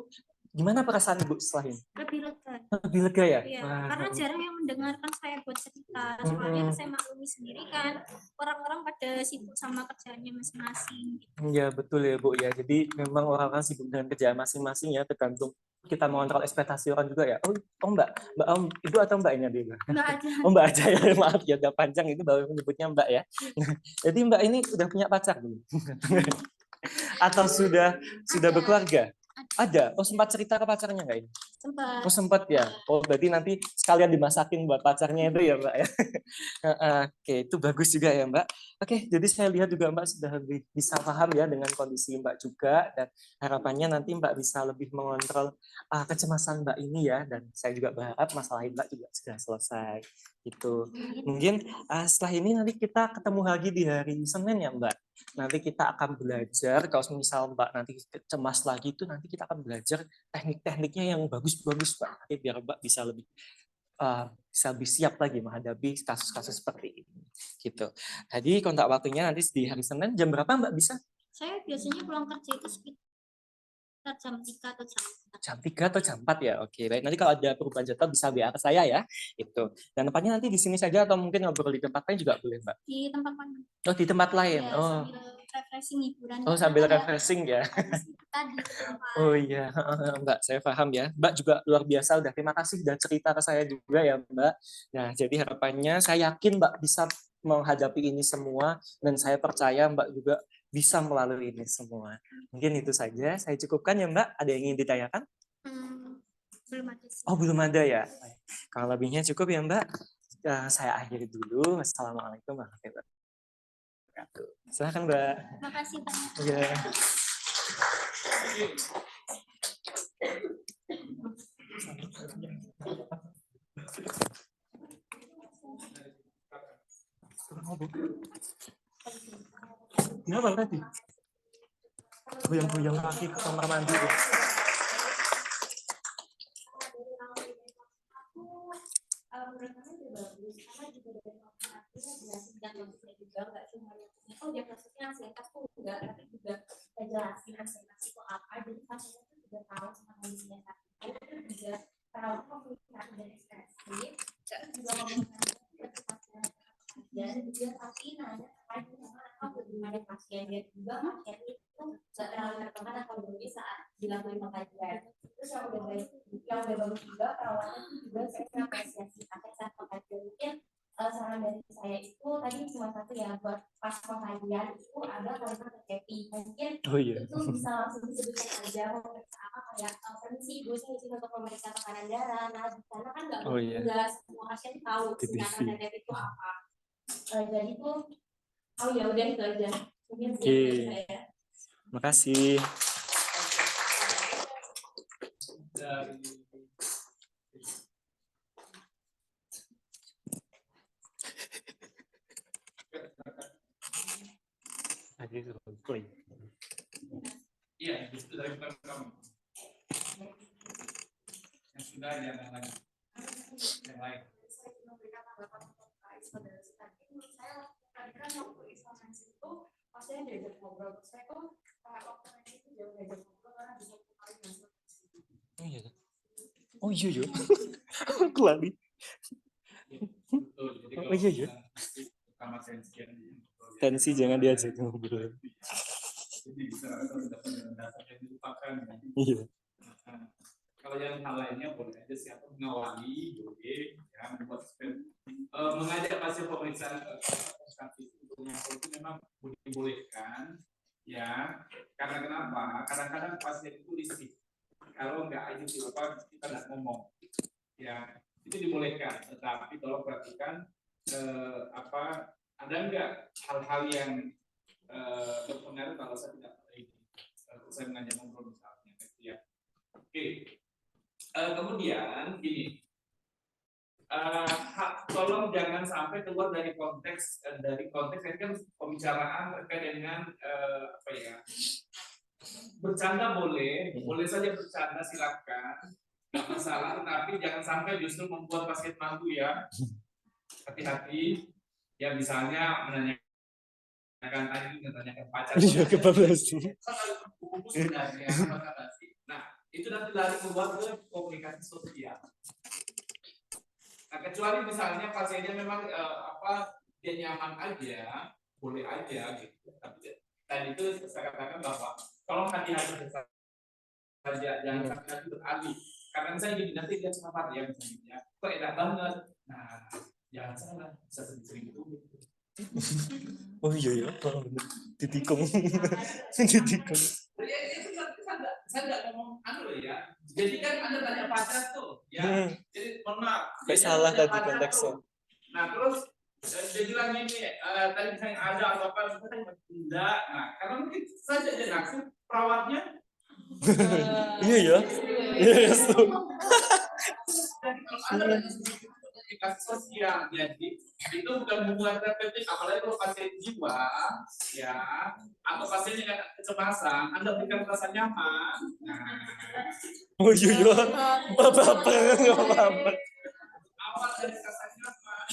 Gimana perasaan Ibu setelah ini? Lebih lega. Lebih lega ya? Iya, Wah. karena jarang yang mendengarkan saya buat cerita. Soalnya saya maklumi sendiri kan, orang-orang pada sibuk sama kerjaannya masing-masing. Iya betul ya Bu ya. Jadi memang orang-orang sibuk dengan kerjaan masing-masing ya, tergantung kita mengontrol ekspektasi orang juga ya. Oh Mbak Ibu atau Mbak ini dia? Nggak aja. Oh Mbak aja ya, maaf ya udah panjang itu baru menyebutnya Mbak ya. Jadi Mbak ini udah punya pacar belum? Atau sudah berkeluarga? Ada. Oh sempat cerita ke pacarnya nggak ini? Sempat. Oh sempat ya. Oh berarti nanti sekalian dimasakin buat pacarnya itu ya Mbak ya. Oke, itu bagus juga ya Mbak. Oke, jadi saya lihat juga Mbak sudah lebih bisa paham ya dengan kondisi Mbak juga, dan harapannya nanti Mbak bisa lebih mengontrol kecemasan Mbak ini ya, dan saya juga berharap masalah Mbak juga sudah selesai. Gitu. Mungkin setelah ini nanti kita ketemu lagi di hari Senin ya Mbak. Nanti kita akan belajar, kalau misal Mbak nanti cemas lagi itu nanti kita akan belajar teknik-tekniknya yang bagus-bagus Mbak. Nanti biar Mbak bisa lebih siap lagi menghadapi kasus-kasus seperti ini. Gitu. Jadi kontak waktunya nanti di hari Senin jam berapa Mbak bisa? Saya biasanya pulang kerja itu sekitar jam 3 atau jam 4. Jam 3 atau jam 4 ya? Oke, baik. Nanti kalau ada perubahan jadwal bisa WA ke saya ya. Itu. Dan tempatnya nanti di sini saja atau mungkin ngobrol di tempat lain juga boleh Mbak? Di tempat mana? Oh, di tempat lain. Ya, Oh. sambil refreshing hiburan. Oh, sambil refreshing ya. Tadi. Oh iya, Mbak, saya paham ya. Mbak juga luar biasa, udah terima kasih udah cerita ke saya juga ya Mbak. Nah, jadi harapannya saya yakin Mbak bisa menghadapi ini semua, dan saya percaya Mbak juga bisa melalui ini semua. Mungkin itu saja, saya cukupkan ya Mbak. Ada yang ingin ditanyakan? Belum ada sih. Oh, belum ada ya. Kalau lebihnya cukup ya Mbak. Saya akhiri dulu. Wassalamualaikum warahmatullahi wabarakatuh. Silakan Mbak. Terima kasih banyak. Ya. Kenapa tadi? Goyang-goyang kaki ke kamar mandi. Tapi nanya terkait dengan apa bagaimana pasien dia juga pasien itu nggak terlalu tertekan atau berhenti saat dilakukan pengkajian. Terus yang udah bagus juga perawatan itu juga saya apresiasi pakai saat pengkajian. Mungkin saran dari saya itu tadi cuma satu ya, buat pas pengkajian itu ada kalimat happy. Mungkin itu bisa langsung disebutkan aja memeriksa apa kayak permisi ibu saya izin untuk memeriksa tekanan darah. Nah karena kan nggak semua pasien tahu tekanan darah itu apa. Jadi itu ya udah itu aja. Oke. Makasih. Iya, itu dari kamu. Yang sudah yang lain. Yang lain. Kan waktu isolasi itu pasien diajak ngobrol, saya kok waktu itu jauh diajak ngobrol karena bisa kembali masuk. Oh iya. Kelali. Oh iya. Tensi jangan diajak ngobrol. Jadi bisa dasarnya dilupakan. Iya. Kalau yang hal lainnya boleh aja siapa mengawali, boleh ya, membuat mengajak hasil pemeriksaan itu memang dibolehkan ya, karena kenapa? Kadang-kadang pasien itu risih kalau nggak aja kita nggak ngomong ya, itu dibolehkan, tetapi tolong perhatikan ada nggak hal-hal yang berpengaruh kalau saya tidak saya mengajak ngobrol misalnya ya. Oke. Kemudian gini, tolong jangan sampai keluar dari konteks ini kan pembicaraan terkait dengan Bercanda boleh, boleh saja bercanda silakan, nggak masalah. Tapi jangan sampai justru membuat pasien malu ya. Hati-hati. Ya misalnya menanyakan tadi, menanyakan pacar. Iya, kebablasan. Sebenarnya, nah itu nanti lari keluar ke komunikasi sosial. Nah, kecuali misalnya pasiennya memang dia nyaman aja, boleh aja gitu. Tapi tadi itu saya katakan bahwa tolong hati-hati saja, jangan sampai beralih. Karena misalnya gini, nanti dia sama dia misalnya, kok enak banget. Nah, jangan salah, bisa sering-sering itu. Oh iya ya, ditikung. Ditikung. Saya nggak ngomong ya. Jadi kan Anda tanya pacar tuh, ya. Jadi mohon maaf. Kayak salah tadi konteksnya. Nah terus dia bilang gini, tadi misalnya ada atau apa, enggak. Nah karena mungkin saja dia naksir perawatnya. Iya ya. Iya ya. Komunikasi sosial, jadi itu bukan hubungan terapeutik, apalagi kalau pasien jiwa, ya, atau pasien yang ada kecemasan, Anda berikan rasa nyaman. Nah, Oh iya ya, baper, baper. awal dari rasa nyaman.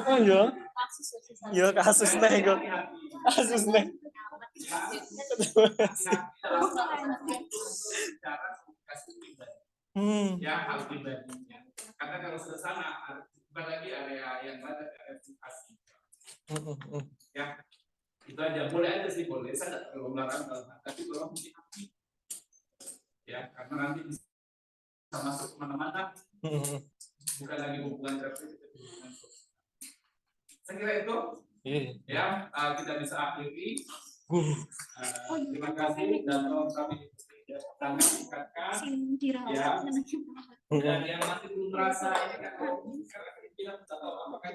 Oh iya, ya kasus nego, kasus nego. Ya hal pribadinya, karena kalau sudah sana bukan lagi area yang ada edukasi. Ya itu aja, boleh aja sih, boleh, saya tidak terlalu melarang, tapi kalau mungkin ya karena nanti bisa masuk kemana-mana, bukan lagi hubungan terapeutik, hubungan sosial. Saya kira itu ya kita bisa akhiri. Terima kasih dan tolong kami tingkatkan ya. Dan yang masih belum merasa ini kan, karena kita tidak tahu apakah